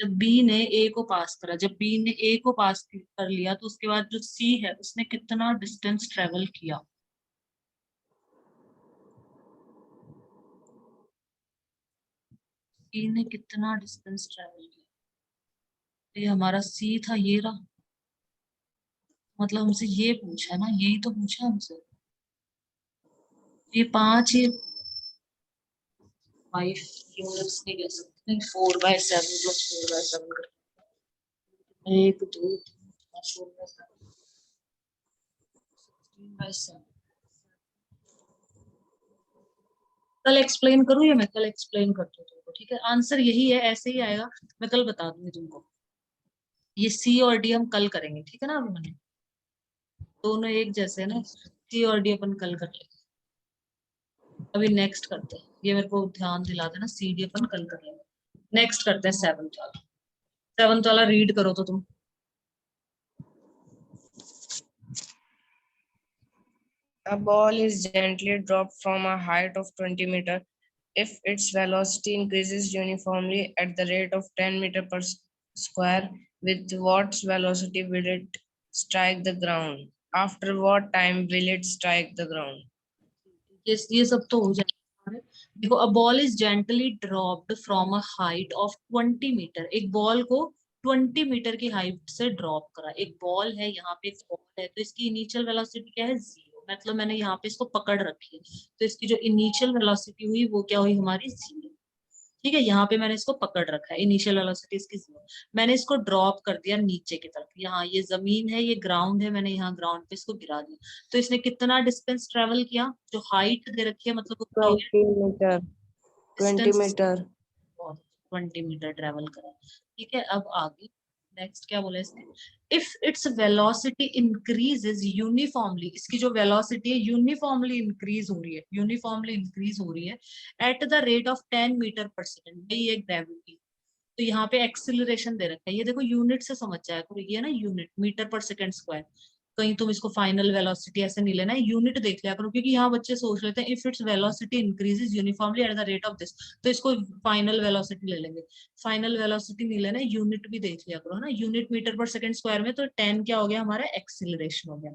जब बी ने ए को पास करा, जब बी ने ए को पास कर लिया, तो उसके बाद जो सी है उसने कितना डिस्टेंस ट्रेवल किया। सी ने कितना डिस्टेंस ट्रेवल किया। ये हमारा सी था, ये रहा। मतलब हमसे ये पूछा है ना, यही तो पूछा हमसे। ये 5, ये 5 यूनिट्स नहीं कह सकते, नहीं 4/7 + 4/7 करके 1 2 3 4 4/7 16/7। कल एक्सप्लेन करूँ या मैं कल एक्सप्लेन करती हूँ तुमको, ठीक है। आंसर यही है, ऐसे ही आएगा। मैं कल बता दूंगी तुमको। ये सी और डी हम कल करेंगे, ठीक है ना। अभी मैंने दोनों एक जैसे है ना, सी और डी अपन कल कर लेंगे। अभी नेक्स्ट करते हैं, ये मेरे को ध्यान दिला देना, सी डी अपन कल कर लेंगे। नेक्स्ट करते हैं 7th वाला। 7th वाला रीड करो तो तुम। A ball is gently dropped from a height of 20 meters. If its velocity increases uniformly at the rate of 10 meters per square, with what velocity will it strike the ground? After what time will it strike the ground? ये सब तो हो जाएगा। देखो, a ball is gently dropped from a height of 20 metre. एक ball को 20 metre की height से ड्रॉप करा। एक बॉल है, यहाँ पे एक बॉल है, तो इसकी इनिशियल वेलोसिटी क्या है, 0। मतलब मैंने यहाँ पे इसको पकड़ रखी है, तो इसकी जो इनिशियल वेलोसिटी हुई वो क्या हुई हमारी, 0। ठीक है, यहाँ पे मैंने इसको पकड़ रखा है, इनिशियल वेलोसिटी इसकी 0। मैंने इसको ड्रॉप कर दिया नीचे की तरफ। यहाँ ये जमीन है, ये ग्राउंड है, मैंने यहाँ ग्राउंड पे इसको गिरा दिया। तो इसने कितना डिस्टेंस ट्रेवल किया, जो हाइट दे रखी है, मतलब वो क्या हो गया, 20 meter. 20 distance. meter. 20 metre travel करा। ठीक है, अब आगे नेक्स्ट क्या बोला इसने। If its velocity increases uniformly, इसकी जो वेलोसिटी है यूनिफॉर्मली इंक्रीज हो रही है, यूनिफॉर्मली इंक्रीज हो रही है at the rate of 10 metre per second. भाई ये ग्रेविटी, तो यहाँ पे एक्सिलरेशन दे रखा है। ये देखो यूनिट से समझ जाया करो, ये ना unit metre per second square. कहीं तुम इसको फाइनल वेलोसिटी ऐसे नहीं लेना है, यूनिट देख लिया करो, क्योंकि यहाँ बच्चे सोच लेते हैं if its velocity increases uniformly eight the rate of this, तो इसको फाइनल वेलोसिटी ले लेंगे। फाइनल वेलोसिटी नहीं लेना, यूनिट भी देख लिया करो, है ना। यूनिट मीटर पर सेकंड स्क्वायर में, तो 10 क्या हो गया हमारा एक्सीलरेशन हो गया,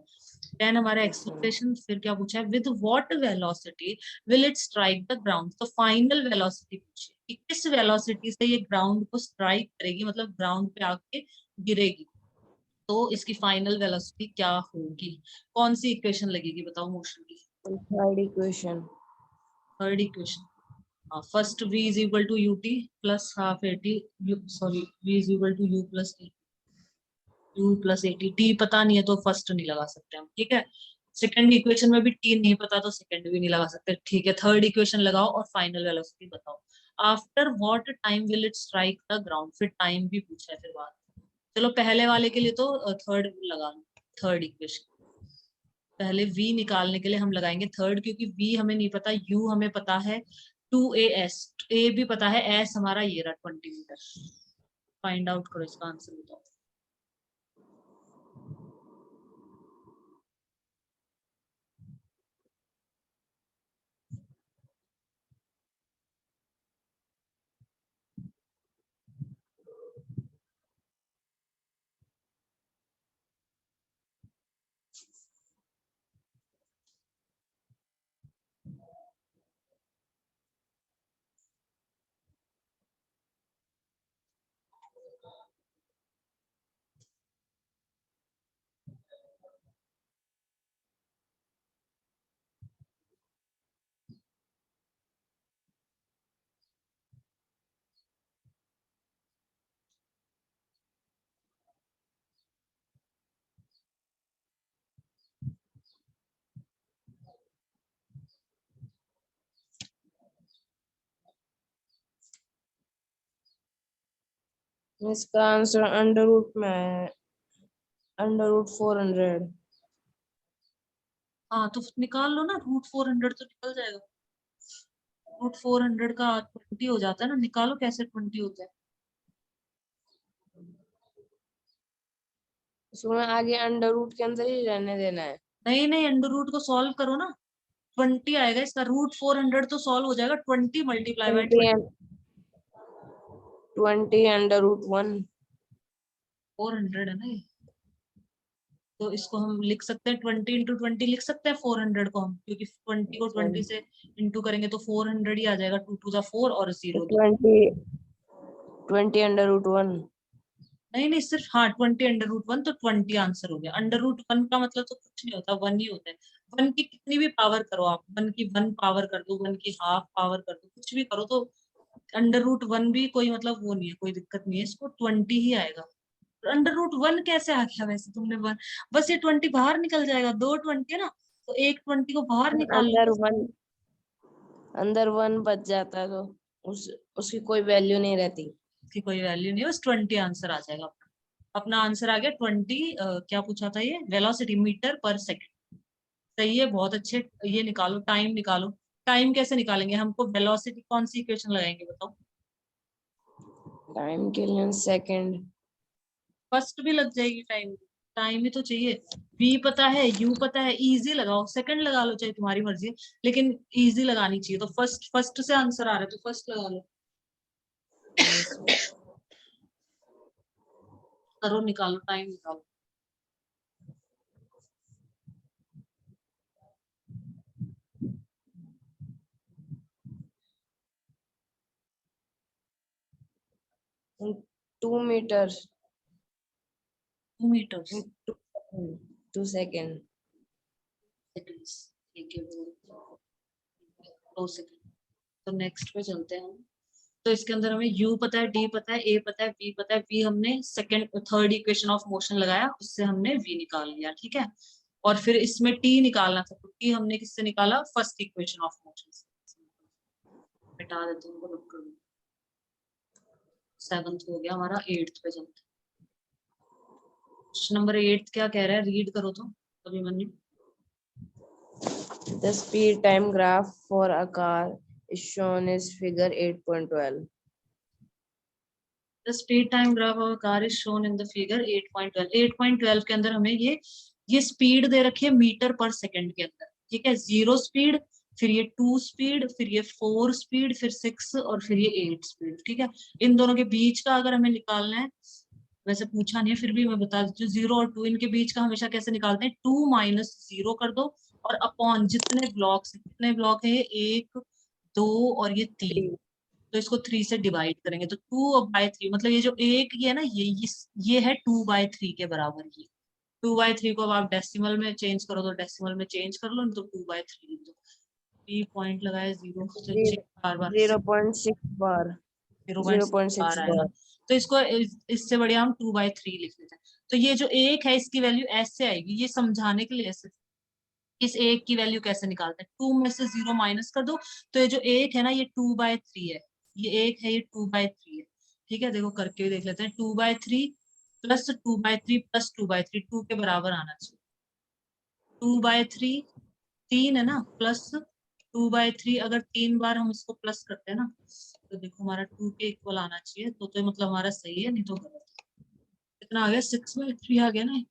10 हमारा एक्सीलरेशन। फिर क्या पूछा है, with what velocity will it strike the ground, तो फाइनल वेलोसिटी पूछी कि किस वेलोसिटी से ये ग्राउंड को स्ट्राइक करेगी, मतलब ग्राउंड पे आके गिरेगी, तो इसकी फाइनल वेलोसिटी क्या होगी। कौन सी इक्वेशन लगेगी बताओ मोशन की। Third equation. Third equation, first v is equal to ut plus half at, sorry v is equal to u plus at, t पता नहीं है तो फर्स्ट नहीं लगा सकते हम, ठीक है। सेकंड इक्वेशन में भी t नहीं पता तो सेकंड भी नहीं लगा सकते, ठीक है। थर्ड इक्वेशन लगाओ और फाइनल वेलोसिटी बताओ। After what time will it strike the ground, फिर टाइम भी पूछा है फिर बात। चलो पहले वाले के लिए तो थर्ड लगा लो, थर्ड इक्वेशन। पहले v निकालने के लिए हम लगाएंगे थर्ड, क्योंकि v हमें नहीं पता, u हमें पता है 2as, a भी पता है, s हमारा ये रहा 20 मीटर। फाइंड आउट करो इसका आंसर बताओ। इसका आंसर अंडर रूट में है, अंडर रूट 400। हाँ तो निकाल लो ना, √400 तो निकल जाएगा। √400 का 20 हो जाता है ना, निकालो कैसे 20 होता है। उसमें आगे अंडर रूट के अंदर ही रहने देना है। नहीं नहीं, अंडर रूट को सॉल्व करो ना, 20 आएगा इसका। √400 तो सॉल्व हो जाएगा, 20 मल्टीप्लाई बाई 20 20 अंडर रूट 1। 400 है ना ये, तो इसको हम लिख सकते हैं 20 इंटू 20 लिख सकते हैं 400 को हम, क्योंकि 20 को 20 से इंटू करेंगे तो 400 ही आ जाएगा, 2 टू द 4 और 0 2। 20 अंडर रूट 1। नहीं नहीं, सिर्फ हाँ 20 अंडर रूट 1, तो 20 आंसर हो गया। अंडर रूट 1 का मतलब तो कुछ नहीं होता, 1 ही होता है। 1 की कितनी भी पावर करो आप, 1 की 1 पावर कर दो, 1 की हाफ पावर कर दो, कुछ भी करो तो अंडर रूट 1 भी कोई मतलब वो नहीं है, कोई दिक्कत नहीं है, इसको 20 ही आएगा। अंडर रूट 1 कैसे आ गया वैसे तुमने 1, बस ये 20 बाहर निकल जाएगा, 2 20 है ना, तो एक 20 को बाहर निकाल लो अंदर बस। 1, अंदर 1 बच जाता है तो उसकी कोई वैल्यू नहीं रहती। इसकी कोई वैल्यू नहीं है, बस 20 आंसर आ जाएगा अपना। अपना आंसर आ गया 20। क्या पूछा था ये, वेलोसिटी मीटर पर सेकंड। सही है, बहुत अच्छे। ये निकालो, टाइम निकालो। टाइम कैसे निकालेंगे, हमको वेलोसिटी कौन सी इक्वेशन लगाएंगे बताओ। टाइम के लिए सेकंड। फर्स्ट भी लग जाएगी टाइम, टाइम ही तो चाहिए। v पता है, u पता है, इजी लगाओ, सेकंड लगा लो चाहे तुम्हारी मर्जी है, लेकिन इजी लगानी चाहिए। तो फर्स्ट, फर्स्ट से आंसर आ रहा है तो फर्स्ट लगा लो। करो, निकालो, टाइम निकालो। Two metre 2 metres, 2 second. Seconds, ठीक है, 2 सेकंड। तो नेक्स्ट पे चलते हैं हम। तो इसके अंदर हमें u पता है, d पता है, a पता है, v पता है। v हमने second third equation of motion लगाया, उससे हमने v निकाल लिया, ठीक है। और फिर इसमें t निकालना था, तो t हमने किससे निकाला, फर्स्ट इक्वेशन ऑफ मोशन से। मिटा देते हैं उनको, रुक कर। 7th हो गया हमारा, 8th पे चलते हैं। क्वेश्चन नंबर 8 क्या कह रहा है, रीड करो तो Abhimanyu. The speed time graph for a car is shown as figure 8.12. The speed time graph of a car is shown in the figure 8.12। 8.12 के अंदर हमें ये ये स्पीड दे रखी है मीटर पर सेकंड के अंदर, ठीक है, 0 स्पीड, फिर ये 2 स्पीड, फिर ये 4 स्पीड, फिर 6 और फिर ये 8 स्पीड, ठीक है। इन दोनों के बीच का अगर हमें निकालना है, वैसे पूछा नहीं है फिर भी मैं बता देती हूँ, 0 और 2 इनके बीच का हमेशा कैसे निकालते हैं, 2 माइनस 0 कर दो और अपॉन जितने ब्लॉक्स, कितने ब्लॉक है, 1 2 और ये 3, तो इसको 3 से डिवाइड करेंगे तो 2/3, मतलब ये जो एक ये है ना, ये है 2/3 के बराबर। ये 2/3 को अब आप डेसिमल में चेंज करो तो डेसिमल में चेंज कर लो, नहीं तो 2/3 लिख दो। 3 पॉइंट लगाए, 0 से 6 बार 0.6 बार, 0.6 0.6 बार आएगा, बार। तो इसको इससे बढ़िया हम 2/3 लिख लेते हैं। तो ये जो एक है इसकी वैल्यू ऐसे आएगी, ये समझाने के लिए ऐसे, इस एक की वैल्यू कैसे निकालते हैं, 2 में से 0 माइनस कर दो, तो ये जो एक है ना ये 2/3 है, ये एक है, ये 2/3 है, ठीक है। देखो करके भी देख लेते हैं, 2/3 प्लस 2/3 प्लस 2/3, 2 के बराबर आना चाहिए, 2/3 3 है ना, प्लस 2/3, अगर 3 बार हम इसको प्लस करते हैं ना, तो देखो हमारा 2 के इक्वल आना चाहिए, तो मतलब हमारा सही है, नहीं तो गलत है। कितना आ गया, 6/3 आ गया ना,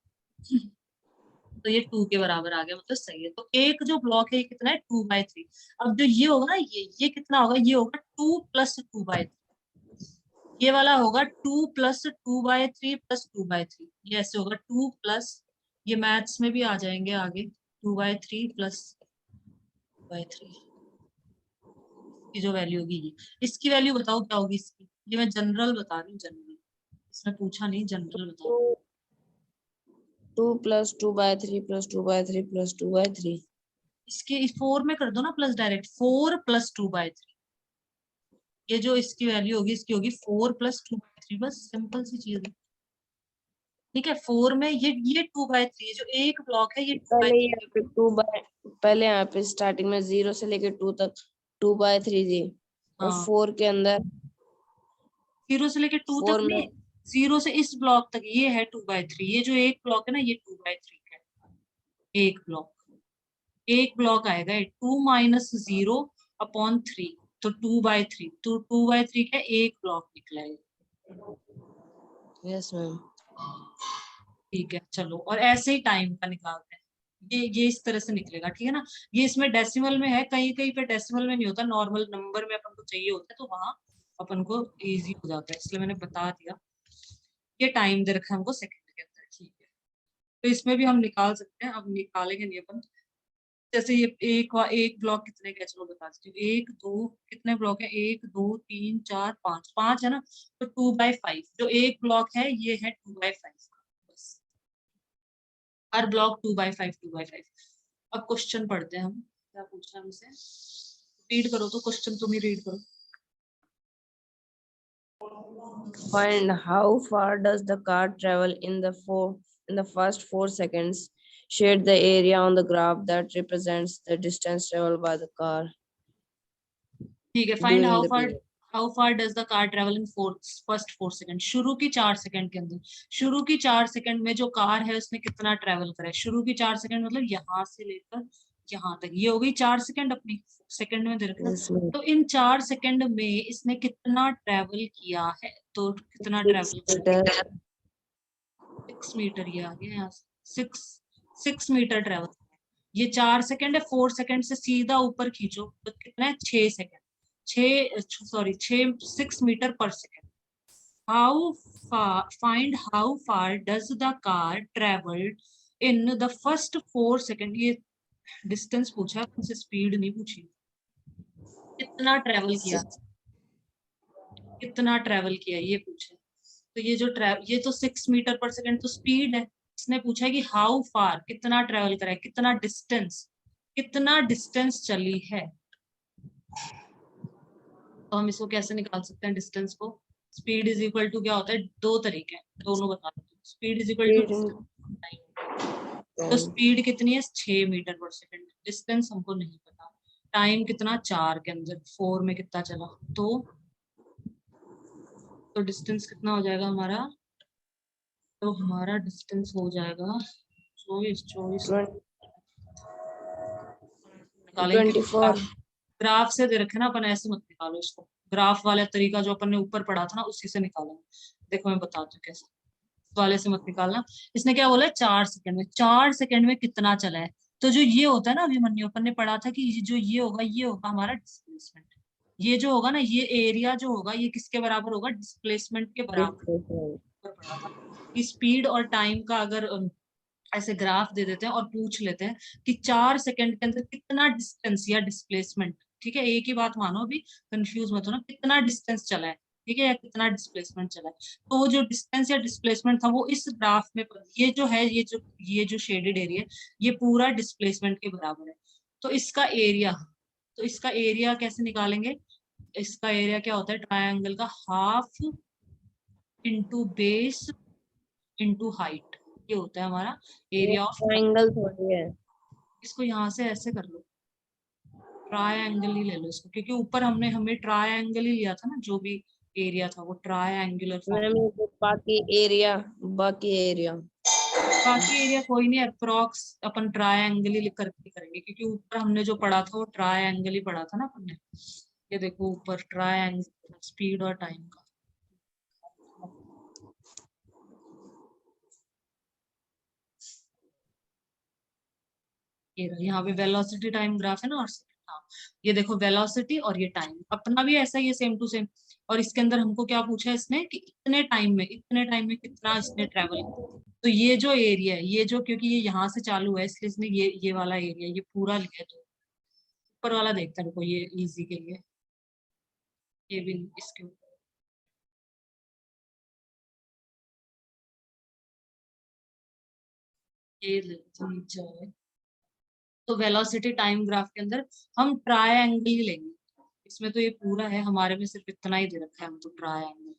तो ये 2 के बराबर आ गया, मतलब सही है। तो एक जो ब्लॉक है ये कितना है, 2/3। अब जो ये होगा ना, ये कितना होगा, ये होगा 2 प्लस 2/3, ये वाला होगा 2 प्लस 2/3 प्लस 2/3, ये ऐसे होगा 2 प्लस, ये मैथ्स में भी आ जाएंगे आगे, 2/3 प्लस 2/3 की जो वैल्यू होगी ये, इसकी वैल्यू बताओ क्या होगी इसकी, ये मैं जनरल बता रही हूँ, जनरल, इसमें पूछा नहीं, जनरल बता रही हूँ। 2 plus 2/3 plus 2/3 plus 2/3। इसके 4 में कर दो ना प्लस, डायरेक्ट 4 प्लस 2/3, ये जो इसकी वैल्यू होगी इसकी होगी 4 प्लस 2/3, बस सिंपल सी चीज है, ठीक है। 4 में ये 2/3, जो एक ब्लॉक है ये पहले 2/3, यहाँ पे 2 बाय, पहले यहाँ पे स्टार्टिंग में 0 से लेके 2 तक 2/3 थी, और हाँ 4 के अंदर 0 से लेके 2 तक 4 में नहीं, 0 से इस ब्लॉक तक ये है 2/3, ये जो एक ब्लॉक है ना ये 2/3 है, एक ब्लॉक, एक ब्लॉक आएगा 2 माइनस 0 अपॉन 3, तो 2/3, तो 2/3 का एक ब्लॉक निकला है, यस मैम। ठीक है। चलो और ऐसे ही टाइम का निकालते हैं, ये इस तरह से निकलेगा, ठीक है ना। ये इसमें डेसिमल में है, कहीं कहीं पे डेसिमल में नहीं होता, नॉर्मल नंबर में अपन को चाहिए होता है, तो वहां अपन को इजी हो जाता है, इसलिए मैंने बता दिया। ये टाइम दे रखा है हमको सेकंड के अंदर, ठीक है। तो इसमें भी हम निकाल सकते हैं, अब निकालेंगे नहीं अपन, जैसे ये एक ब्लॉक कितने का है, चलो बता देती हूँ, 1 2 कितने ब्लॉक है, 1 2 3 4 5, 5 है ना, तो 2/5 जो एक ब्लॉक है ये है 2/5 का, बस हर ब्लॉक 2/5 2/5। अब क्वेश्चन पढ़ते हैं हम, क्या पूछा है हमसे, रीड करो तो क्वेश्चन, तुम ही रीड करो। Find how far does the car travel in the first 4 seconds. Shade the area on the graph that represents the distance traveled by the car ठीक है, find during the period. How far does the car travel in first 4 second, शुरू की 4 second के अंदर, शुरू की 4 second में जो कार है उसने कितना ट्रेवल करा है, शुरू की 4 सेकंड मतलब यहाँ से लेकर यहाँ तक, ये हो गई 4 सेकंड अपनी, सेकंड में दे रखा, Yes, ma'am. तो इन 4 सेकंड में इसने कितना ट्रेवल किया है, तो कितना 6 ट्रेवल meter. 6 मीटर, ये आ गया यहाँ से 6 मीटर ट्रेवल, ये 4 सेकंड है, 4 सेकंड से सीधा ऊपर खींचो तो कितना है, 6 सेकंड, 6 मीटर पर second. How find how far does the car travelled in the first 4 second, ये डिस्टेंस पूछा, उनसे स्पीड नहीं पूछी, कितना ट्रेवल किया, कितना ट्रेवल किया ये पूछा। तो ये जो ये तो 6 मीटर पर सेकंड तो स्पीड है, इसने पूछा है कि हाउ फार कितना ट्रेवल करा है, कितना डिस्टेंस चली है, तो हम इसको कैसे निकाल सकते हैं डिस्टेंस को, स्पीड इज इक्वल टू क्या होता है, दो तरीके हैं, दोनों बता देती हूँ, स्पीड इज इक्वल टू, तो स्पीड कितनी है 6 मीटर पर सेकंड, डिस्टेंस हमको नहीं पता, टाइम कितना 4 के अंदर, 4 में कितना चला, तो डिस्टेंस कितना हो जाएगा हमारा, तो हमारा डिस्टेंस हो जाएगा 24 निकालेंगे, 24। ग्राफ से दे रखे ना, अपन ऐसे मत निकालो इसको, ग्राफ वाला तरीका जो अपन ने ऊपर पढ़ा था ना उसी से निकालेंगे, देखो मैं बताती हूँ कैसे। वाले से मत निकालना। इसने क्या बोला है 4 सेकंड में, 4 सेकंड में कितना चला है। तो जो ये होता है ना, अभिमन्यु अपन ने पढ़ा था कि जो ये होगा हमारा डिस्प्लेसमेंट। ये जो होगा ना, ये एरिया जो होगा ये किसके बराबर होगा, डिस्प्लेसमेंट के बराबर डिस्प्लेसमेंट। पढ़ा था। कि स्पीड और टाइम का अगर ऐसे ग्राफ दे देते हैं और पूछ लेते हैं कि 4 सेकंड के अंदर कितना डिस्टेंस या डिस्प्लेसमेंट, ठीक है एक ही बात मानो, अभी कंफ्यूज मत हो ना, कितना डिस्टेंस चला है, ठीक है, या कितना डिस्प्लेसमेंट चला है। तो वो जो डिस्टेंस या डिस्प्लेसमेंट था वो इस ग्राफ में, ये जो है, ये जो शेडेड एरिया, ये पूरा डिस्प्लेसमेंट के बराबर है। तो इसका एरिया कैसे निकालेंगे। इसका एरिया क्या होता है, ट्रायंगल का half into base into height, ये होता है हमारा ये एरिया ऑफ। ट्रायंगल थोड़ी है। इसको यहाँ से ऐसे कर लो, ट्रायंगल ही ले लो इसको, क्योंकि ऊपर हमें ट्रायंगल ही लिया था ना, जो भी एरिया था वो ट्रायंगुलर फॉर्म। मैम ये तो बाकी एरिया बाकी एरिया कोई नहीं, अप्रोक्स अपन ट्रायंगल ही करके करेंगे, क्योंकि ऊपर हमने जो पढ़ा था वो ट्रायंगल ही पढ़ा था ना अपन ने। ये देखो ऊपर ट्रायंगल, स्पीड और टाइम का। ये रहा, यहाँ पे वेलोसिटी टाइम ग्राफ है ना, और हाँ, ये देखो वेलोसिटी और ये टाइम अपना भी ऐसा ही है, सेम टू सेम। और इसके अंदर हमको क्या पूछा है इसने कि इतने टाइम में कितना इसने ट्रेवल किया। तो ये जो एरिया है, ये जो, क्योंकि ये यहाँ से चालू है इसलिए इसने ये वाला एरिया ये पूरा लिया। तो ऊपर वाला देखते हैं, रुको ये इजी के लिए, ये भी इसके ऊपर ये नीचे है। तो वेलोसिटी टाइम ग्राफ के अंदर हम ट्रायंगल ही लेंगे। इसमें तो ये पूरा है, हमारे में सिर्फ इतना ही दे रखा है हमको ट्रायंगल।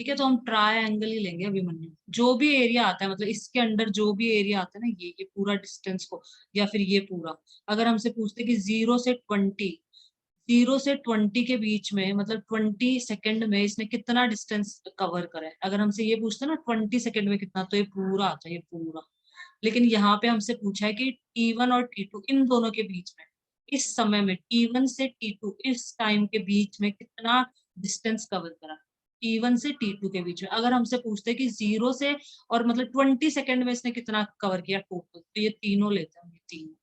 ठीक है, तो हम ट्रायंगल ही लेंगे अभिमन्यु। जो भी एरिया आता है, मतलब इसके अंदर जो भी एरिया आता है ना, ये पूरा डिस्टेंस को, या फिर ये पूरा, अगर हमसे पूछते कि 0 से 20 के बीच में, मतलब 20 सेकंड में इसने कितना डिस्टेंस कवर करा है, अगर हमसे ये पूछते ना 20 सेकंड में कितना, तो ये पूरा आता है, ये पूरा। लेकिन यहाँ पे हमसे पूछा है कि T1 और T2 इन दोनों के बीच में, इस समय में T1 से T2 इस टाइम के बीच में कितना डिस्टेंस कवर करा। T1 से T2 के बीच में अगर हमसे पूछते कि 0 से, और मतलब 20 सेकंड में इसने कितना कवर किया टोटल, तो ये तीनों लेते हैं, ये तीनों,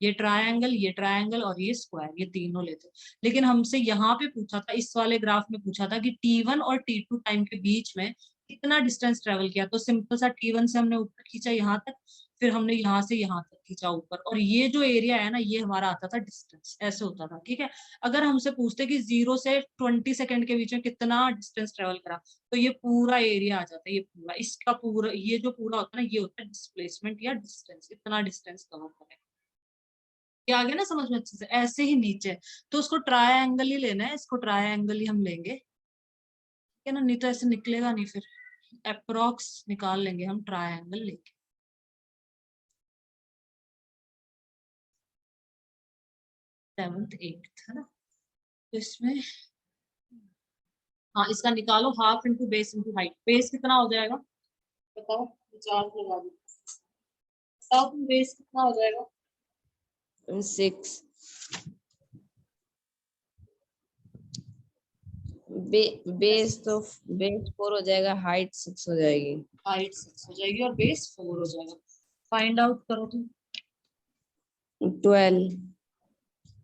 ये ट्रायंगल और ये स्क्वायर, ये तीनों लेते हैं। लेकिन हमसे यहाँ पे पूछा था, इस वाले ग्राफ में पूछा था कि T1 और T2 टाइम के बीच में कितना डिस्टेंस ट्रेवल किया। तो सिंपल सा T1 से हमने ऊपर खींचा यहाँ तक, फिर हमने यहाँ से यहाँ तक खींचा ऊपर, और ये जो एरिया है ना, ये हमारा आता था डिस्टेंस, ऐसे होता था। ठीक है, अगर हमसे पूछते कि 0 से 20 सेकंड के बीच में कितना डिस्टेंस ट्रेवल करा, तो ये पूरा एरिया आ जाता है, ये पूरा, इसका पूरा, ये जो पूरा होता है ना, ये होता है डिस्प्लेसमेंट या डिस्टेंस, इतना डिस्टेंस कवर करें। ये आ गया ना समझ में अच्छे से, ऐसे ही नीचे। तो उसको ट्रायंगल ही लेना है, इसको ट्रायंगल ही हम लेंगे, ठीक है ना, नहीं तो ऐसे निकलेगा नहीं फिर। अप्रोक्स निकाल लेंगे हम ट्रायंगल लेके। 7th 8th है ना, तो इसमें हाँ, इसका निकालो, half into base into height. Base कितना हो जाएगा बताओ, विचार से लगा दो। बताओ तुम, बेस कितना हो जाएगा। 6। बेस 4 हो जाएगा, हाइट 6 हो जाएगी। हाइट 6 हो जाएगी और बेस 4 हो जाएगा। फाइंड आउट करो तुम। 12।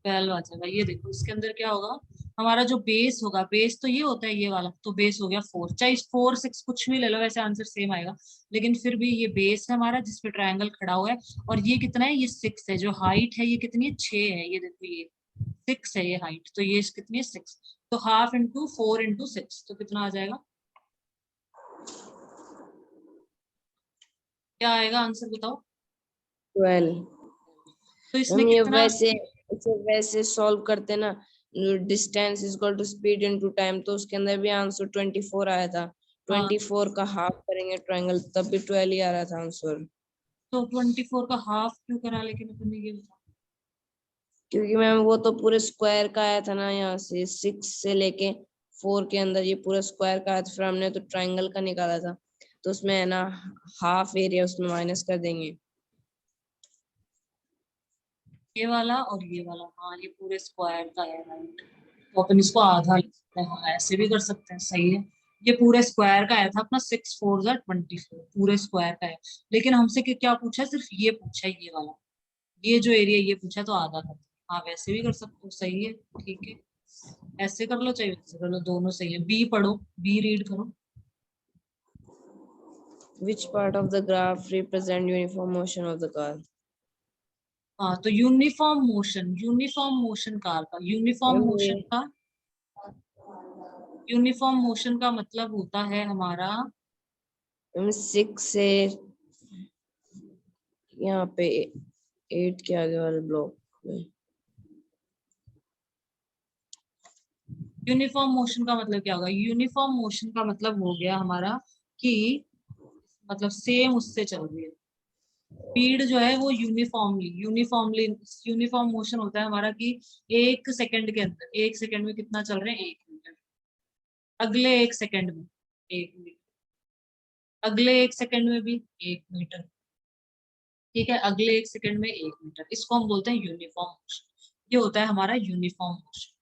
12 आ जाएगा। ये देखो इसके अंदर क्या होगा, हमारा जो बेस होगा, बेस तो ये होता है ये वाला, तो बेस हो गया 4, चाहे 4 6 कुछ भी ले लो, वैसे आंसर सेम आएगा। लेकिन फिर भी ये बेस है हमारा जिसपे ट्रायंगल खड़ा हुआ है, और ये कितना है, ये 6 है। जो हाइट है ये कितनी है, 6 है। ये देखो ये 6 है ये हाइट, तो ये कितनी है, 6। तो हाफ इंटू 4 इंटू 6, तो कितना आ जाएगा, क्या आएगा आंसर बताओ। 12। तो इसने हम ये कितना, वैसे सॉल्व करते ना, distance equal to speed into time, तो उसके अंदर भी आंसर 24 आया था। हाँ, 24 का हाफ करेंगे ट्रायंगल, तब भी 12 ही आ रहा था आंसर। तो 24 का हाफ क्यों करा, लेकिन अपन ने ये बताओ। क्योंकि मैम वो तो पूरे स्क्वायर का आया था ना, यहाँ से 6 से लेके 4 के अंदर ये पूरा स्क्वायर का आया था, फिर हमने तो ट्रायंगल का निकाला था, तो उसमें है ना हाफ एरिया उसमें माइनस कर देंगे। ये वाला और ये वाला, हाँ ये पूरे स्क्वायर का है, राइट। तो अपन इसको आधा लिख सकते हैं, हाँ ऐसे भी कर सकते हैं, सही है। ये पूरे स्क्वायर का आया था अपना 6 4 24 पूरे स्क्वायर का है, लेकिन हमसे क्या पूछा है, सिर्फ ये पूछा है, ये वाला, ये जो एरिया ये पूछा तो आधा कर। हाँ वैसे भी कर सकते हो, सही है, ठीक है, ऐसे कर लो चाहे वैसे कर लो, दोनों सही है। बी पढ़ो, बी रीड करो। Which part of the graph represent uniform motion of the car? हाँ तो uniform motion, uniform motion car का, यूनिफॉर्म मोशन का मतलब होता है हमारा, 6 से यहाँ पे 8 के आगे वाले ब्लॉक में। यूनिफॉर्म मोशन का मतलब क्या होगा, यूनिफॉर्म मोशन का मतलब हो गया हमारा कि मतलब सेम उससे चल रही है, स्पीड जो है वो यूनिफॉर्म मोशन होता है हमारा कि 1 सेकंड के अंदर, 1 सेकंड में कितना चल रहे हैं, 1 मीटर, अगले 1 सेकंड में 1 मीटर, अगले 1 सेकंड में भी 1 मीटर, ठीक है, अगले 1 सेकंड में 1 मीटर, इसको हम बोलते हैं यूनिफॉर्म मोशन। ये होता है हमारा यूनिफॉर्म मोशन,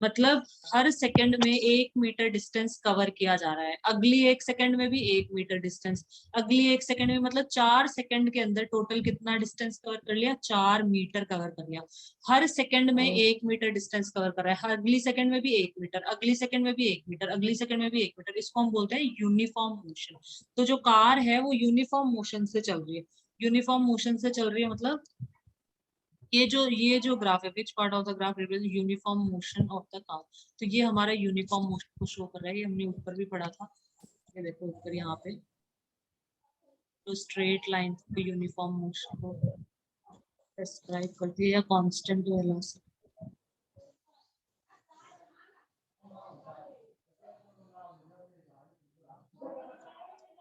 मतलब हर सेकंड में 1 मीटर डिस्टेंस कवर किया जा रहा है, अगली 1 सेकंड में भी 1 मीटर डिस्टेंस, अगली 1 सेकंड में, मतलब 4 सेकंड के अंदर टोटल कितना डिस्टेंस कवर कर लिया, 4 मीटर कवर कर लिया, हर सेकंड में 1 मीटर डिस्टेंस कवर कर रहा है, अगली सेकंड में भी 1 मीटर, अगली सेकंड में भी 1 मीटर, अगली सेकंड में भी 1 मीटर, इसको हम बोलते हैं यूनिफॉर्म मोशन। तो जो कार है वो यूनिफॉर्म मोशन से चल रही है, यूनिफॉर्म मोशन से चल रही है, मतलब ये जो ग्राफ है, which part of the graph represent uniform motion of the car, तो ये हमारा यूनिफॉर्म मोशन को शो कर रहा है, ये हमने ऊपर भी पढ़ा था, ये देखो ऊपर यहाँ पे तो स्ट्रेट लाइन यूनिफॉर्म मोशन को डिस्क्राइब करती है, या कांस्टेंट वेलोसिटी,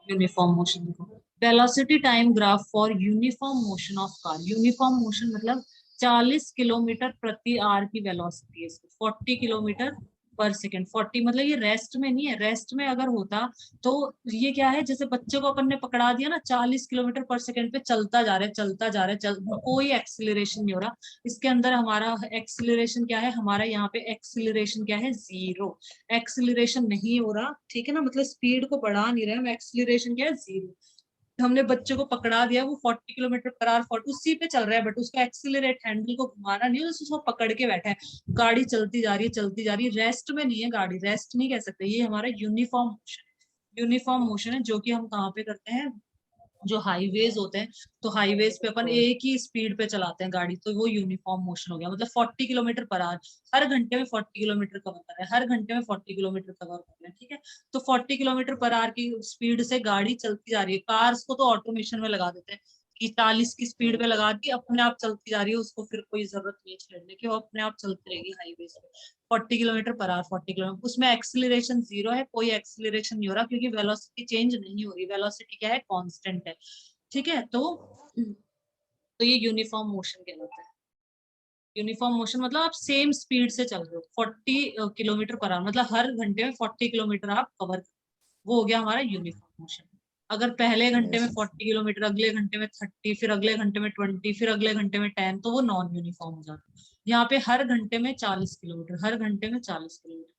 यूनिफॉर्म मोशन देखो, velocity time graph for uniform motion of car, uniform motion मतलब 40 किलोमीटर प्रति आवर की वेलोसिटी है इसकी, 40 किलोमीटर पर सेकेंड, 40 मतलब ये रेस्ट में नहीं है, रेस्ट में अगर होता तो ये क्या है, जैसे बच्चे को अपन ने पकड़ा दिया ना, 40 किलोमीटर पर सेकेंड पे चलता जा रहा है, चलता जा रहा है, कोई एक्सिलरेशन नहीं हो रहा, इसके अंदर हमारा एक्सिलरेशन क्या है, हमारा यहाँ पे एक्सिलरेशन क्या है, 0, एक्सिलरेशन नहीं हो रहा, ठीक है ना, मतलब स्पीड को बढ़ा नहीं रहे हम, एक्सिलरेशन क्या है, 0, हमने बच्चे को पकड़ा दिया, वो 40 किलोमीटर पर आवर 40 उसी पे चल रहा है, बट उसका एक्सिलरेट हैंडल को घुमाना नहीं है, उसको पकड़ के बैठा है, गाड़ी चलती जा रही है, चलती जा रही है, रेस्ट में नहीं है गाड़ी, रेस्ट नहीं कह सकते, ये हमारा यूनिफॉर्म मोशन है, यूनिफॉर्म मोशन है, जो कि हम कहाँ पे करते हैं, जो हाईवेज होते हैं, तो हाईवेज पे अपन एक ही स्पीड पे चलाते हैं गाड़ी, तो वो यूनिफॉर्म मोशन हो गया, मतलब 40 किलोमीटर पर आवर, हर घंटे में 40 किलोमीटर कवर कर रहे हैं, हर घंटे में 40 किलोमीटर कवर कर रहे हैं, ठीक है, तो 40 किलोमीटर पर आवर की स्पीड से गाड़ी चलती जा रही है, कार्स को तो ऑटोमेशन में लगा देते हैं कि 40 की स्पीड पे लगा दी, अपने आप चलती जा रही है, उसको फिर कोई जरूरत नहीं है छेड़ने की, वो अपने आप चलती रहेगी हाईवेज पे, 40 किलोमीटर पर आवर, 40 किलोमीटर, उसमें एक्सिलरेशन 0 है, कोई एक्सिलरेशन नहीं हो रहा, क्योंकि वेलोसिटी चेंज नहीं हो रही, वेलोसिटी क्या है, कांस्टेंट है, ठीक है, तो ये यूनिफॉर्म मोशन कहलाता है, यूनिफॉर्म मोशन मतलब आप सेम स्पीड से चल रहे हो, 40 किलोमीटर पर आवर, मतलब हर घंटे में 40 किलोमीटर आप कवर, वो हो गया हमारा यूनिफॉर्म मोशन। अगर पहले घंटे में 40 किलोमीटर, अगले घंटे में 30, फिर अगले घंटे में 20, फिर अगले घंटे में 10, तो वो नॉन यूनिफॉर्म हो जाता है, यहाँ पे हर घंटे में 40 किलोमीटर, हर घंटे में 40 किलोमीटर,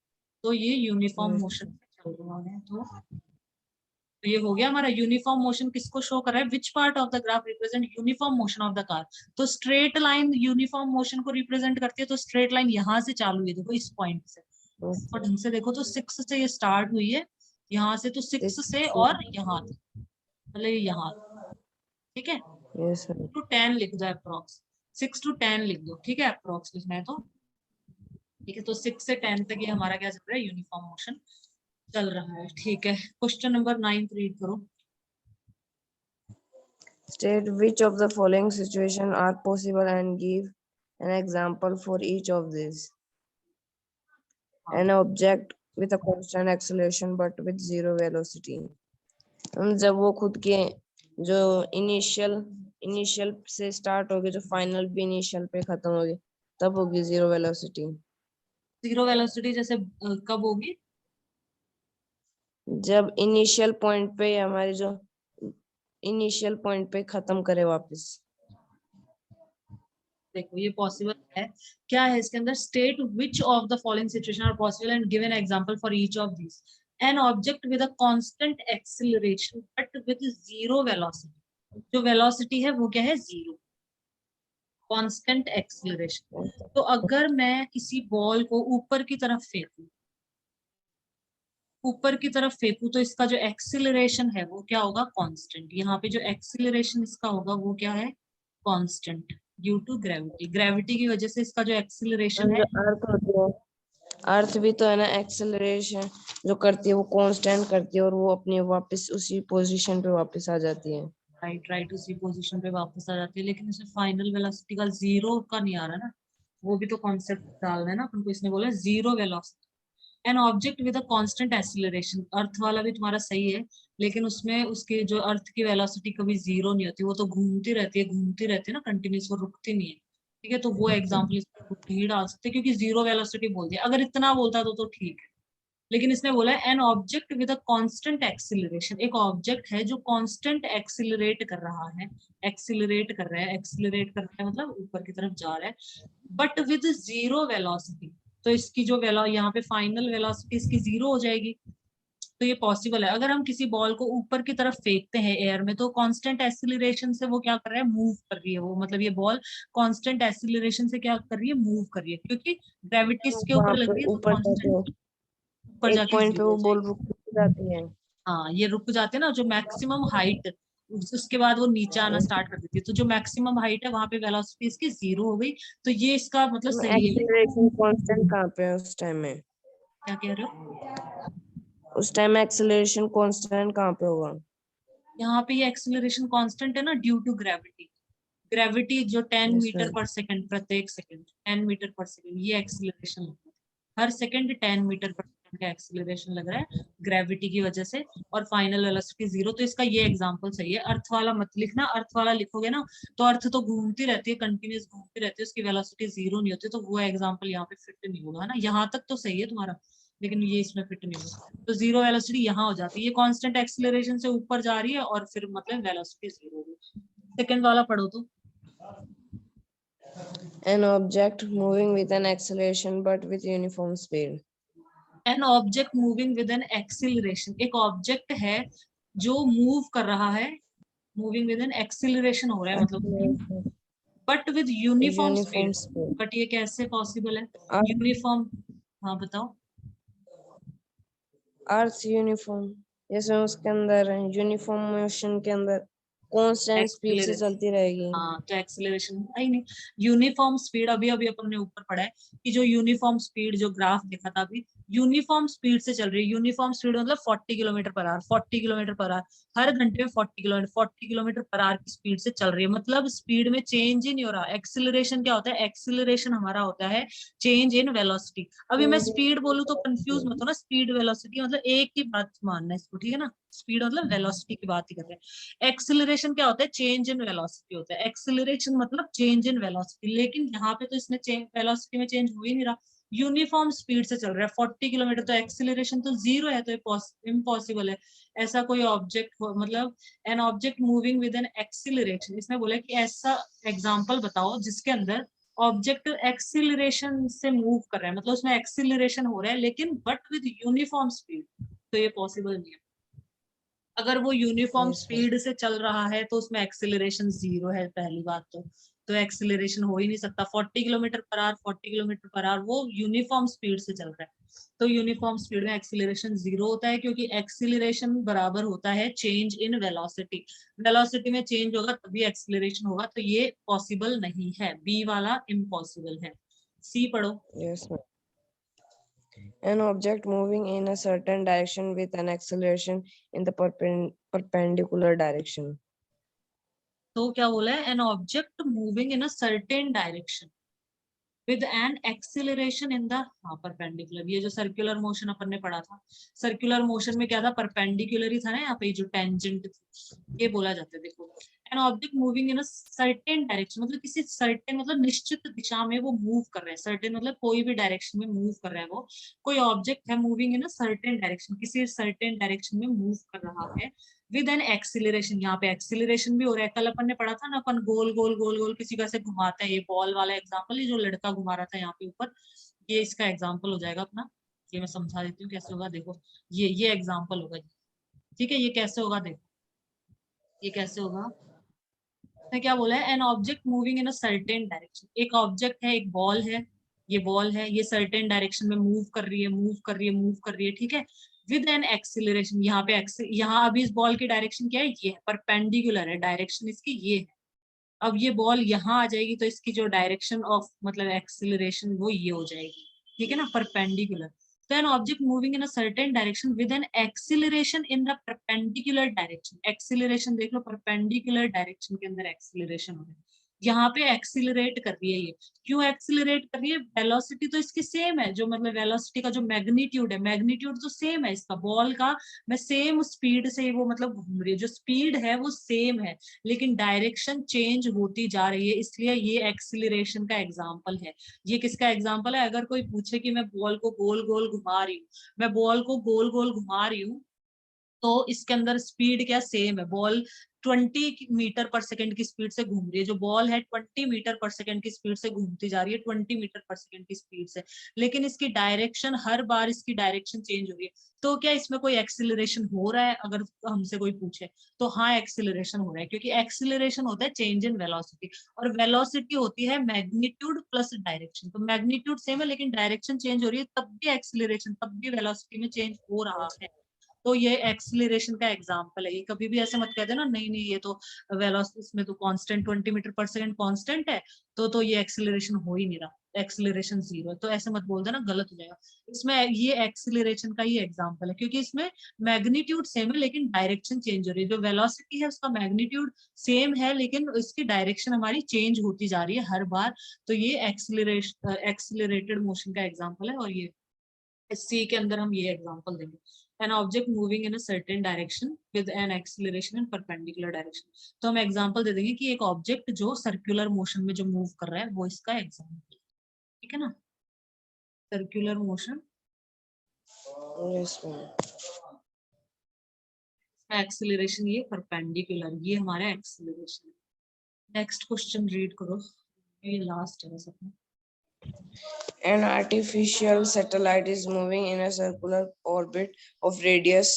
तो ये यूनिफॉर्म मोशन चल रहा है, तो ये हो गया हमारा यूनिफॉर्म मोशन, किसको शो कर रहा है, which part of the graph represent uniform motion of the car, तो स्ट्रेट लाइन यूनिफॉर्म मोशन को रिप्रेजेंट करती है, तो स्ट्रेट लाइन यहाँ से चालू है, देखो इस पॉइंट से, और ढंग से देखो तो 6 से ये स्टार्ट हुई है, यहाँ से तो 6 से और यहाँ तक, मतलब यहाँ, ठीक है, Yes, sir. टू 10 लिख दो अप्रोक्स, 6 to 10 लिख दो, ठीक है, अप्रोक्स लिखना है तो, ठीक है, तो 6 से 10 तक ये हमारा क्या चल रहा है, यूनिफॉर्म मोशन चल रहा है, ठीक है, क्वेश्चन नंबर 9 रीड करो। State which of the following situation are possible and give an example for each of these. An object with a constant acceleration but with zero velocity. जब वो खुद के जो इनिशियल से स्टार्ट होगी, जो final भी इनिशियल पे खत्म होगी, तब होगी जीरो वेलोसिटी। जीरो वेलोसिटी जैसे कब होगी, जब इनिशियल पॉइंट पे हमारी जो इनिशियल पॉइंट पे खत्म करे वापस। देखो ये पॉसिबल है, क्या है इसके अंदर, state which of the following situation are possible and give an example for each of these, an object with a constant acceleration but with zero velocity, जो वेलोसिटी है वो क्या है, जीरो, कांस्टेंट एक्सीलरेशन। तो अगर मैं किसी बॉल को ऊपर की तरफ फेंकूं, ऊपर की तरफ फेंकूं तो इसका जो एक्सीलरेशन है वो क्या होगा, कांस्टेंट। यहाँ पे जो एक्सीलरेशन इसका होगा वो क्या है, constant, due to gravity. Gravity की वजह से इसका जो एक्सीलरेशन है, जो अर्थ होती है, अर्थ भी तो है ना, एक्सेलरेशन जो करती है वो कांस्टेंट करती है और वो अपनी वापस उसी पोजीशन पे वापस आ जाती है। राइट राइट, उसी पोजीशन पे वापस आ जाती है, लेकिन इसमें फाइनल वेलोसिटी का जीरो का नहीं आ रहा ना, वो भी तो कॉन्सेप्ट डालना है ना अपन को। इसने बोला zero velocity, an object with a constant acceleration, earth वाला भी तुम्हारा सही है, लेकिन उसमें उसके जो अर्थ की वेलोसिटी कभी जीरो नहीं होती, वो तो घूमती रहती है, घूमती रहती है ना कंटिन्यूस, वो रुकती नहीं है। ठीक है, तो वो एग्जाम्पल इसमें नहीं डाल सकते क्योंकि जीरो वेलोसिटी बोल दिया। अगर इतना बोलता तो ठीक है, लेकिन इसने बोला है an object with a constant acceleration, एक ऑब्जेक्ट है जो कांस्टेंट एक्सीलरेट कर रहा है, एक्सीलरेट कर रहा है, एक्सीलरेट कर रहा है मतलब ऊपर की तरफ जा रहा है, बट विद जीरो वेलोसिटी। तो इसकी जो वेलो यहाँ पे फाइनल वेलोसिटी इसकी जीरो हो जाएगी। तो ये पॉसिबल है। अगर हम किसी बॉल को ऊपर की तरफ फेंकते हैं एयर में, तो कांस्टेंट एक्सीलरेशन से वो क्या कर रहा है, मूव कर रही है वो, मतलब ये बॉल कांस्टेंट एक्सीलरेशन से क्या कर रही है, मूव कर रही है, क्योंकि ग्रेविटी इसके वहां ऊपर लग पे रही है, तो ऊपर जाते कांस्टेंट हैं, ऊपर एक जाके पॉइंट पे जीरो हो वो बॉल जाएगी। रुक जाती है। हाँ, ये रुक जाते हैं ना, जो मैक्सिमम हाइट, उसके बाद वो नीचे आना स्टार्ट कर देती है, तो जो मैक्सिमम हाइट है वहां पे वेलोसिटी इसकी जीरो हो गई। तो ये इसका मतलब सही है। एक्सेलरेशन कांस्टेंट कहाँ पे है उस टाइम में? क्या कह रहे हो? उस टाइम एक्सेलरेशन कांस्टेंट कहाँ पे होगा? यहाँ पे ये एक्सेलरेशन कांस्टेंट है ना, ड्यू टू ग्रेविटी। ग्रेविटी जो 10 मीटर इसमें पर सेकंड, प्रत्येक सेकंड 10 मीटर पर सेकंड, ये एक्सेलरेशन लगता है। हर सेकंड 10 मीटर पर सेकंड का एक्सेलरेशन लग रहा है ग्रेविटी की वजह से, और फाइनल वेलोसिटी जीरो। तो इसका ये एग्जांपल सही है। अर्थ वाला मत लिखना, अर्थ वाला लिखोगे ना तो अर्थ तो घूमती रहती है, कंटिन्यूस घूमती रहती है, उसकी वेलोसिटी जीरो नहीं होती, तो वो एग्जांपल यहाँ पे फिट नहीं होगा, है ना। यहाँ तक तो सही है तुम्हारा, लेकिन ये इसमें फिट नहीं होगा। तो जीरो वेलोसिटी यहाँ हो जाती है, ये कांस्टेंट एक्सीलरेशन से ऊपर जा रही है और फिर मतलब वेलोसिटी जीरो होगी। सेकंड वाला पढ़ो तो। an object moving with an acceleration but with uniform speed. An object moving with an acceleration, एक ऑब्जेक्ट है जो मूव कर रहा है, मूविंग विद एन एक्सीलरेशन हो रहा है मतलब, Acceleration, but with uniform uniform speed. speed. But ये कैसे पॉसिबल है, Earth, यूनिफॉर्म? हाँ बताओ। Earth uniform, जैसे उसके अंदर यूनिफॉर्म मोशन के अंदर कांस्टेंट स्पीड से एक्सीलरेशन, चलती रहेगी। हाँ तो एक्सीलरेशन ही नहीं, यूनिफॉर्म स्पीड। अभी अभी अपन ने ऊपर पढ़ा है कि जो यूनिफॉर्म स्पीड, जो ग्राफ देखा था अभी, यूनिफॉर्म स्पीड से चल रही है। यूनिफॉर्म स्पीड मतलब 40 kilometre per hour, 40 kilometre per hour, हर घंटे में 40 किलोमीटर पर आवर की स्पीड से चल रही है, मतलब स्पीड में चेंज ही नहीं हो रहा। एक्सीलरेशन क्या होता है, एक्सीलरेशन हमारा होता है चेंज इन वेलोसिटी। अभी मैं स्पीड बोलूँ तो कंफ्यूज मत हो ना, स्पीड वेलोसिटी मतलब एक ही बात मानना है इसको, ठीक है ना। स्पीड मतलब वेलोसिटी की बात ही कर रहे हैं। एक्सीलरेशन क्या होता है, चेंज इन वेलोसिटी होता है। एक्सीलरेशन मतलब चेंज इन वेलोसिटी, लेकिन यहाँ पे तो इसमें वेलोसिटी में चेंज हो ही नहीं रहा, यूनिफॉर्म स्पीड से चल रहा है 40 किलोमीटर, तो एक्सीलरेशन तो जीरो है, तो इम्पॉसिबल है। ऐसा कोई ऑब्जेक्ट मतलब an object moving with an acceleration, इसमें बोला कि ऐसा एग्जाम्पल बताओ जिसके अंदर ऑब्जेक्ट एक्सीलरेशन से मूव कर रहा है, मतलब उसमें एक्सीलरेशन हो रहा है लेकिन बट विद यूनिफॉर्म स्पीड। तो ये पॉसिबल नहीं है। अगर वो यूनिफॉर्म Yes, sir. स्पीड से चल रहा है तो उसमें एक्सीलरेशन जीरो है, पहली बात तो एक्सीलरेशन हो ही नहीं सकता। 40 kilometre per hour, 40 kilometre per our वो यूनिफॉर्म स्पीड से चल रहा है, तो यूनिफॉर्म स्पीड में एक्सीलरेशन जीरो होता है, क्योंकि एक्सीलरेशन बराबर होता है चेंज इन वेलोसिटी। वेलोसिटी में चेंज होगा तभी एक्सीलरेशन होगा, तो ये पॉसिबल नहीं है, बी वाला इम्पॉसिबल है। सी पढ़ो। Yes, sir. An object moving in a certain direction with an acceleration in the perpendicular direction. तो क्या बोला है, an object moving in a certain direction with an acceleration in the, हाँ परपेंडिकुलर, ये जो सर्कुलर मोशन अपन ने पढ़ा था, सर्कुलर मोशन में क्या था, परपेंडिकुलर ही था ना, यहाँ पे जो टेंजेंट ये बोला जाता है। देखो, N object moving in a certain direction मतलब किसी सर्टेन मतलब निश्चित दिशा में वो मूव कर रहे हैं, सर्टेन मतलब कोई भी डायरेक्शन में मूव कर रहा है वो, कोई ऑब्जेक्ट है moving in a certain direction, किसी सर्टेन डायरेक्शन में मूव कर रहा है विद एन एक्सिलरेशन। यहाँ पे एक्सिलरेशन भी हो रहा है, कल अपन ने पढ़ा था ना, अपन गोल गोल गोल गोल किसी का से घुमाते हैं, ये बॉल वाला एग्जांपल, ये जो लड़का घुमा रहा था यहाँ पे ऊपर, ये इसका एग्जांपल हो जाएगा अपना। ये मैं समझा देती हूँ कैसे होगा। देखो ये एग्जाम्पल होगा, ठीक है। ये कैसे होगा, देखो ये कैसे होगा। इसने क्या बोला है, an object moving in a certain direction. एक ऑब्जेक्ट है, एक बॉल है, ये बॉल है, ये सर्टेन डायरेक्शन में मूव कर रही है, मूव कर रही है, मूव कर रही है, ठीक है। विद एन एक्सिलरेशन, यहाँ पे यहाँ अभी इस बॉल की डायरेक्शन क्या है, ये है, परपेंडिकुलर है डायरेक्शन इसकी, ये है। अब ये बॉल यहाँ आ जाएगी तो इसकी जो डायरेक्शन ऑफ मतलब एक्सिलरेशन वो ये हो जाएगी, ठीक है ना, परपेंडिकुलर। तो an object moving in a certain direction with an acceleration in the perpendicular direction. Acceleration देख लो, परपेंडिकुलर डायरेक्शन के अंदर एक्सिलरेशन हो रहा है। यहाँ पे एक्सिलरेट कर रही है ये, क्यों एक्सिलरेट कर रही है, वेलोसिटी तो इसकी सेम है, जो मतलब वेलोसिटी का जो मैग्नीट्यूड है, मैग्नीट्यूड तो सेम है इसका बॉल का, मैं सेम स्पीड से वो मतलब घूम रही है, जो स्पीड है वो सेम है, लेकिन डायरेक्शन चेंज होती जा रही है, इसलिए ये एक्सिलरेशन का एग्जाम्पल है। ये किसका एग्जाम्पल है, अगर कोई पूछे कि मैं बॉल को गोल गोल घुमा रही हूँ, मैं बॉल को गोल गोल घुमा रही हूँ, तो इसके अंदर स्पीड क्या सेम है, बॉल 20 मीटर पर सेकंड की स्पीड से घूम रही है, जो बॉल है 20 मीटर पर सेकंड की स्पीड से घूमती जा रही है, 20 मीटर पर सेकंड की स्पीड से, लेकिन इसकी डायरेक्शन हर बार इसकी डायरेक्शन चेंज हो रही है। तो क्या इसमें कोई एक्सिलरेशन हो रहा है, अगर हमसे कोई पूछे तो हाँ एक्सिलरेशन हो रहा है, क्योंकि एक्सिलरेशन होता है चेंज इन वेलोसिटी, और वेलोसिटी होती है मैग्नीट्यूड प्लस डायरेक्शन। तो मैग्नीट्यूड सेम है लेकिन डायरेक्शन चेंज हो रही है, तब भी एक्सिलरेशन, तब भी वेलोसिटी में चेंज हो रहा है। तो ये एक्सिलरेशन का एग्जांपल है। ये कभी भी ऐसे मत कह देना नहीं नहीं ये तो वेलोसिटी इसमें तो कांस्टेंट 20 मीटर पर सेकंड कांस्टेंट है, तो ये एक्सिलरेशन हो ही नहीं रहा, एक्सिलरेशन 0 है, तो ऐसे मत बोल देना, गलत हो जाएगा। इसमें ये एक्सिलरेशन का ही एग्जांपल है, क्योंकि इसमें मैग्नीट्यूड सेम है लेकिन डायरेक्शन चेंज हो रही है, जो वेलोसिटी है उसका मैग्नीट्यूड सेम है लेकिन इसकी डायरेक्शन हमारी चेंज होती जा रही है हर बार। तो ये एक्सिलरेटेड मोशन का एग्जाम्पल है, और ये सी के अंदर हम ये एग्जांपल देंगे, an object moving in a certain direction with an acceleration in perpendicular direction. तो हम एग्जांपल दे देंगे कि एक ऑब्जेक्ट जो सर्कुलर मोशन में जो मूव कर रहा है वो इसका एग्जांपल, ठीक है ना, circular motion Yes, ma'am. Acceleration, ये परपेंडिकुलर, ये हमारा एक्सिलरेशन। नेक्स्ट क्वेश्चन रीड करो, ये लास्ट है सब। An artificial satellite is moving in a circular orbit of radius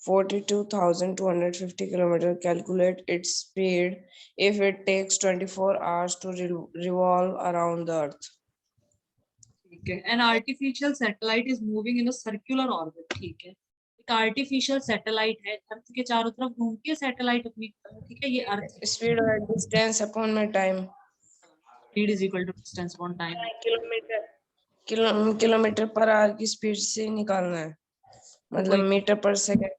42,250 km. Calculate its speed if it takes 24 hours to revolve around the Earth. ठीक है, an artificial satellite is moving in a circular orbit, ठीक है। एक artificial satellite है, अर्थ के चारों तरफ घूमती है सैटेलाइट अपनी, ठीक है, ये earth Speed or distance upon my time. Speed is equal to distance upon time. Kilometre kilometre per hour की स्पीड से निकालना है, देखो मतलब मीटर पर सेकंड।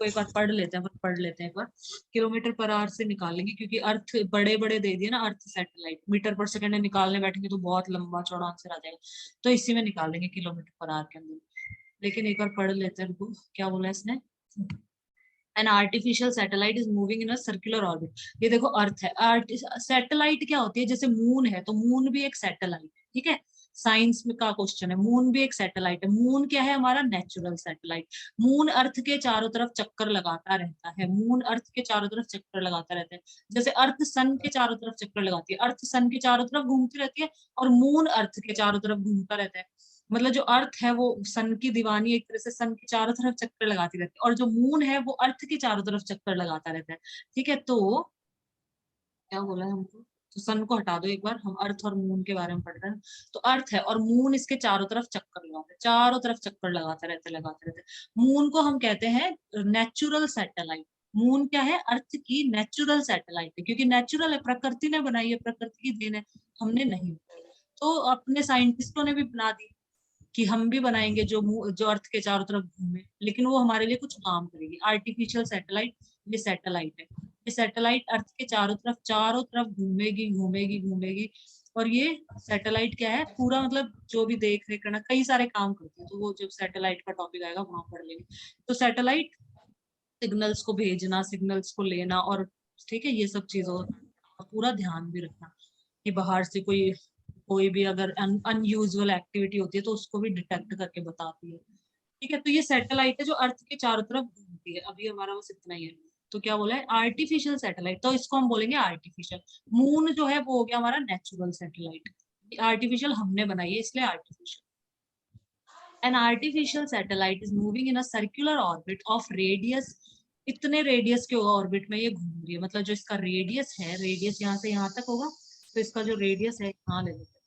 एक बार पढ़ लेते हैं, पढ़ लेते हैं एक बार। किलोमीटर पर आवर से निकालेंगे क्योंकि अर्थ बड़े बड़े दे दिए ना, अर्थ सैटेलाइट, मीटर पर सेकंड में निकालने बैठेंगे तो बहुत लंबा चौड़ा आंसर आ जाएगा, तो इसी में निकालेंगे किलोमीटर पर आवर के अंदर। लेकिन एक बार पढ़ लेते हैं, रुको क्या बोला इसने। An artificial satellite is moving in a circular orbit. ये देखो अर्थ है, सैटेलाइट क्या होती है, जैसे मून है तो मून भी एक सैटेलाइट है, ठीक है। साइंस में का क्वेश्चन है, मून भी एक सैटेलाइट है। मून क्या है, हमारा नेचुरल सैटेलाइट। मून अर्थ के चारों तरफ चक्कर लगाता रहता है, मून अर्थ के चारों तरफ चक्कर लगाता रहता है, जैसे अर्थ सन के चारों तरफ चक्कर लगाती है, अर्थ सन के चारों तरफ घूमती रहती है, और मून अर्थ के चारों तरफ घूमता रहता है। मतलब जो अर्थ है वो सन की दीवानी एक तरह से सन के चारों तरफ चक्कर लगाती रहती है, और जो मून है वो अर्थ के चारों तरफ चक्कर लगाता रहता है, ठीक है। तो क्या बोला है हमको, तो सन को हटा दो, एक बार हम अर्थ और मून के बारे में पढ़ रहे हैं। तो अर्थ है और मून इसके चारों तरफ चक्कर लगाते हैं, चारों तरफ चक्कर लगाते रहते। मून को हम कहते हैं नेचुरल सैटेलाइट। मून क्या है, अर्थ की नेचुरल सैटेलाइट है, क्योंकि नेचुरल है, प्रकृति ने बनाई है, प्रकृति की देन है, हमने नहीं। तो अपने साइंटिस्टों ने भी बना दी कि हम भी बनाएंगे जो अर्थ के चारों तरफ घूमे, लेकिन वो हमारे लिए कुछ काम करेगी। आर्टिफिशियल सैटेलाइट, ये सैटेलाइट है, ये सैटेलाइट अर्थ के चारों तरफ घूमेगी घूमेगी घूमेगी। और ये सैटेलाइट क्या है, पूरा मतलब जो भी देख रेख करना, कई सारे काम करती है, तो वो जब सैटेलाइट का टॉपिक आएगा वहां पढ़ लेंगे। तो सैटेलाइट सिग्नल्स को भेजना, सिग्नल्स को लेना, और ठीक है, ये सब चीजों का पूरा ध्यान भी रखना कि बाहर से कोई कोई भी अगर अनयूजुअल एक्टिविटी होती है तो उसको भी डिटेक्ट करके बताती है, ठीक है। तो ये सैटेलाइट है जो अर्थ के चारों तरफ घूमती है। अभी हमारा बस इतना ही है। तो क्या बोला है, आर्टिफिशियल सैटेलाइट, तो इसको हम बोलेंगे आर्टिफिशियल। मून जो है वो हो गया हमारा नेचुरल सैटेलाइट, आर्टिफिशियल हमने बनाई है इसलिए artificial. An artificial satellite is moving in a circular orbit of radius, इतने रेडियस के ऑर्बिट में ये घूम रही है, मतलब जो इसका रेडियस है, रेडियस यहाँ से यहाँ तक होगा, तो इसका जो रेडियस है यहाँ ले लेते हैं,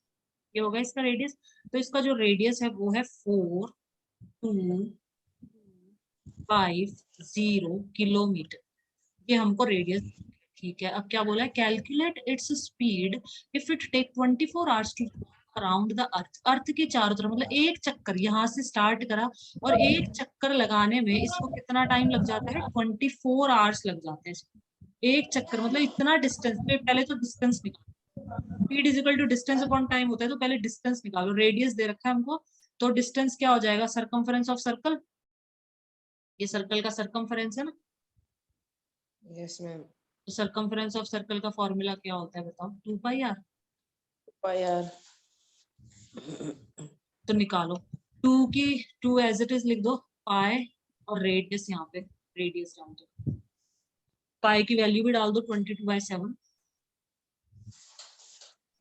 ये होगा इसका रेडियस, तो इसका जो रेडियस है वो है 4250 किलोमीटर, ये हमको रेडियस, ठीक है। अब क्या बोला है, calculate its speed if it take 24 hours to around the earth, earth के चारों तरफ, मतलब एक चक्कर यहाँ से स्टार्ट करा और एक चक्कर लगाने में इसको कितना टाइम लग जाता है, 24 आवर्स लग जाते हैं इसको। एक चक्कर मतलब इतना डिस्टेंस, तो पहले तो डिस्टेंस निकालो, speed is equal to distance upon time होता है, तो पहले डिस्टेंस निकालो, रेडियस दे रखा है हमको, तो डिस्टेंस क्या हो जाएगा, सरकमफरेंस ऑफ सर्कल, ये सर्कल का सरकमफरेंस है ना, यस मैम। तो सरकमफरेंस ऑफ सर्कल का फॉर्मूला क्या होता है बताओ, 2 पाई आर, तो निकालो, 2 एज इट इज लिख दो, पाई और रेडियस, यहाँ पे रेडियस डाल दो, पाई की वैल्यू भी डाल दो 22/7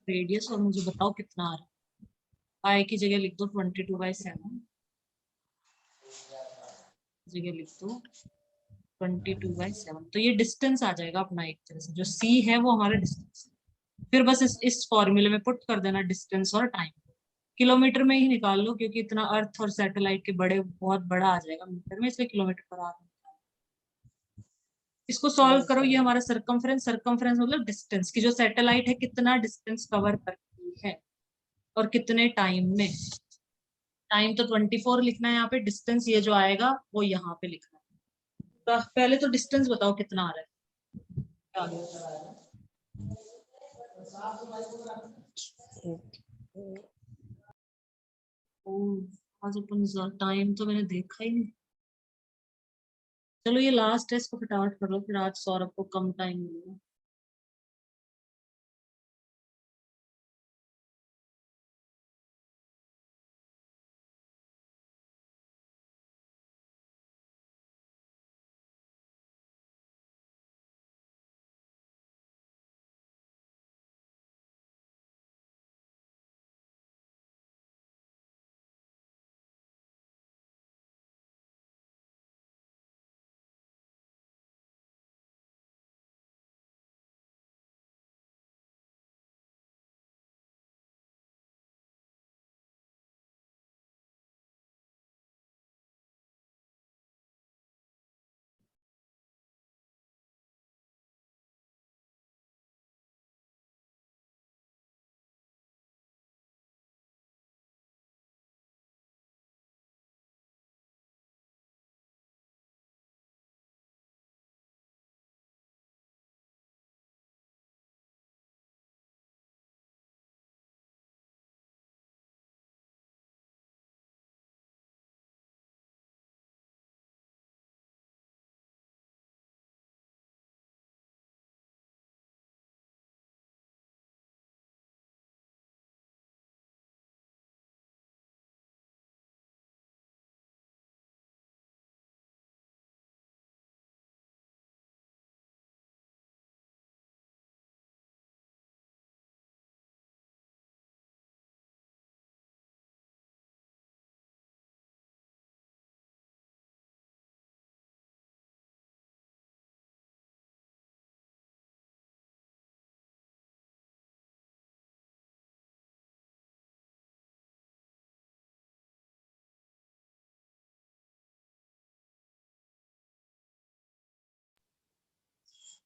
रेडियस, और मुझे बताओ कितना आ रहा है, पाई की जगह लिख दो 22/7, जगह लिख दो 22/7, तो ये डिस्टेंस आ जाएगा अपना, एक तरह से जो सी है वो हमारा डिस्टेंस, फिर बस इस फॉर्मूले में पुट कर देना डिस्टेंस और टाइम, किलोमीटर में ही निकाल लो, क्योंकि इतना अर्थ और सैटेलाइट के बड़े बहुत बड़ा आ जाएगा मीटर में, इसलिए किलोमीटर पर आवर। इसको सॉल्व करो, ये हमारा सरकमफ्रेंस, सरकमफ्रेंस मतलब डिस्टेंस की, जो सैटेलाइट है कितना डिस्टेंस कवर करती है और कितने टाइम में, टाइम तो 24 लिखना है यहाँ पे, डिस्टेंस ये जो आएगा वो यहाँ पे लिखना है, तो पहले तो डिस्टेंस बताओ कितना आ रहा है, क्या आ रहा है? आज अपन टाइम तो मैंने देखा ही नहीं, चलो ये लास्ट है, इसको फटाफट कर लो, फिर आज सौरभ को कम टाइम मिलेगा।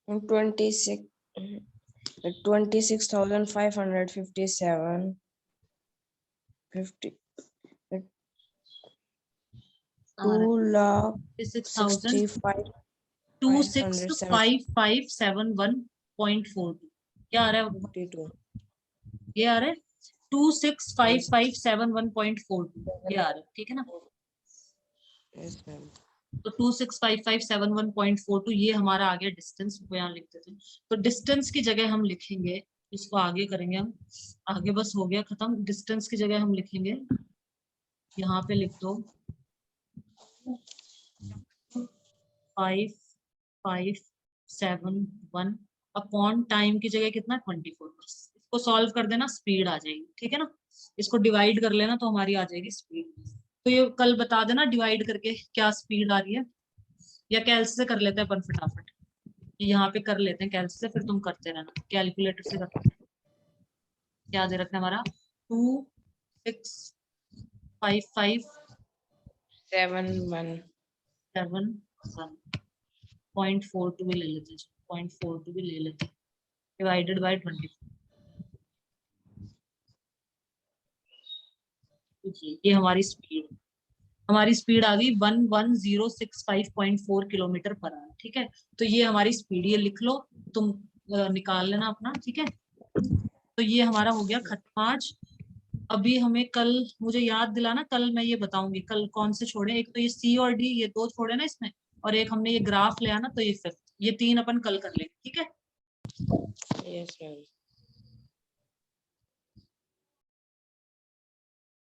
And 26,557 50 2,65,572 265571.42 क्या आ रहा है, ये आ रहा है 265571.42, ये आ रहा है, ठीक है ना, Yes, ma'am. तो 265571.42 ये हमारा आ गया डिस्टेंस, को यहाँ लिख देते हैं, तो डिस्टेंस की जगह हम लिखेंगे, इसको आगे करेंगे हम, आगे बस हो गया खत्म, डिस्टेंस की जगह हम लिखेंगे, यहाँ पे लिख दो 5571 अपॉन टाइम की जगह कितना 24, बस इसको सॉल्व कर देना, स्पीड आ जाएगी, ठीक है ना, इसको डिवाइड कर लेना तो हमारी आ जाएगी स्पीड, तो ये कल बता देना डिवाइड करके क्या स्पीड आ रही है, या कैल्स से कर लेते हैं अपन फटाफट, यहाँ पे कर लेते हैं कैल्स से, फिर तुम करते रहना कैलकुलेटर से करते हैं। क्या दे रखा है हमारा 2655 7-1 7 0.42 भी ले लेते हैं, 0.42 भी ले लेते हैं, डिवाइडेड बाय 20। ये हमारी स्पीड आ गई 11065.4 किलोमीटर पर आवर। ठीक है, तो ये हमारी स्पीड, ये लिख लो तुम, निकाल लेना अपना। ठीक है, तो ये हमारा हो गया खत्म आज। अभी हमें कल, मुझे याद दिलाना, कल मैं ये बताऊंगी कल कौन से छोड़े। एक तो ये सी और डी, ये दो छोड़े ना इसमें, और एक हमने ये ग्राफ ले आना, तो ये फिफ्थ, ये तीन अपन कल कर लेंगे। ठीक है। Yes, ma'am.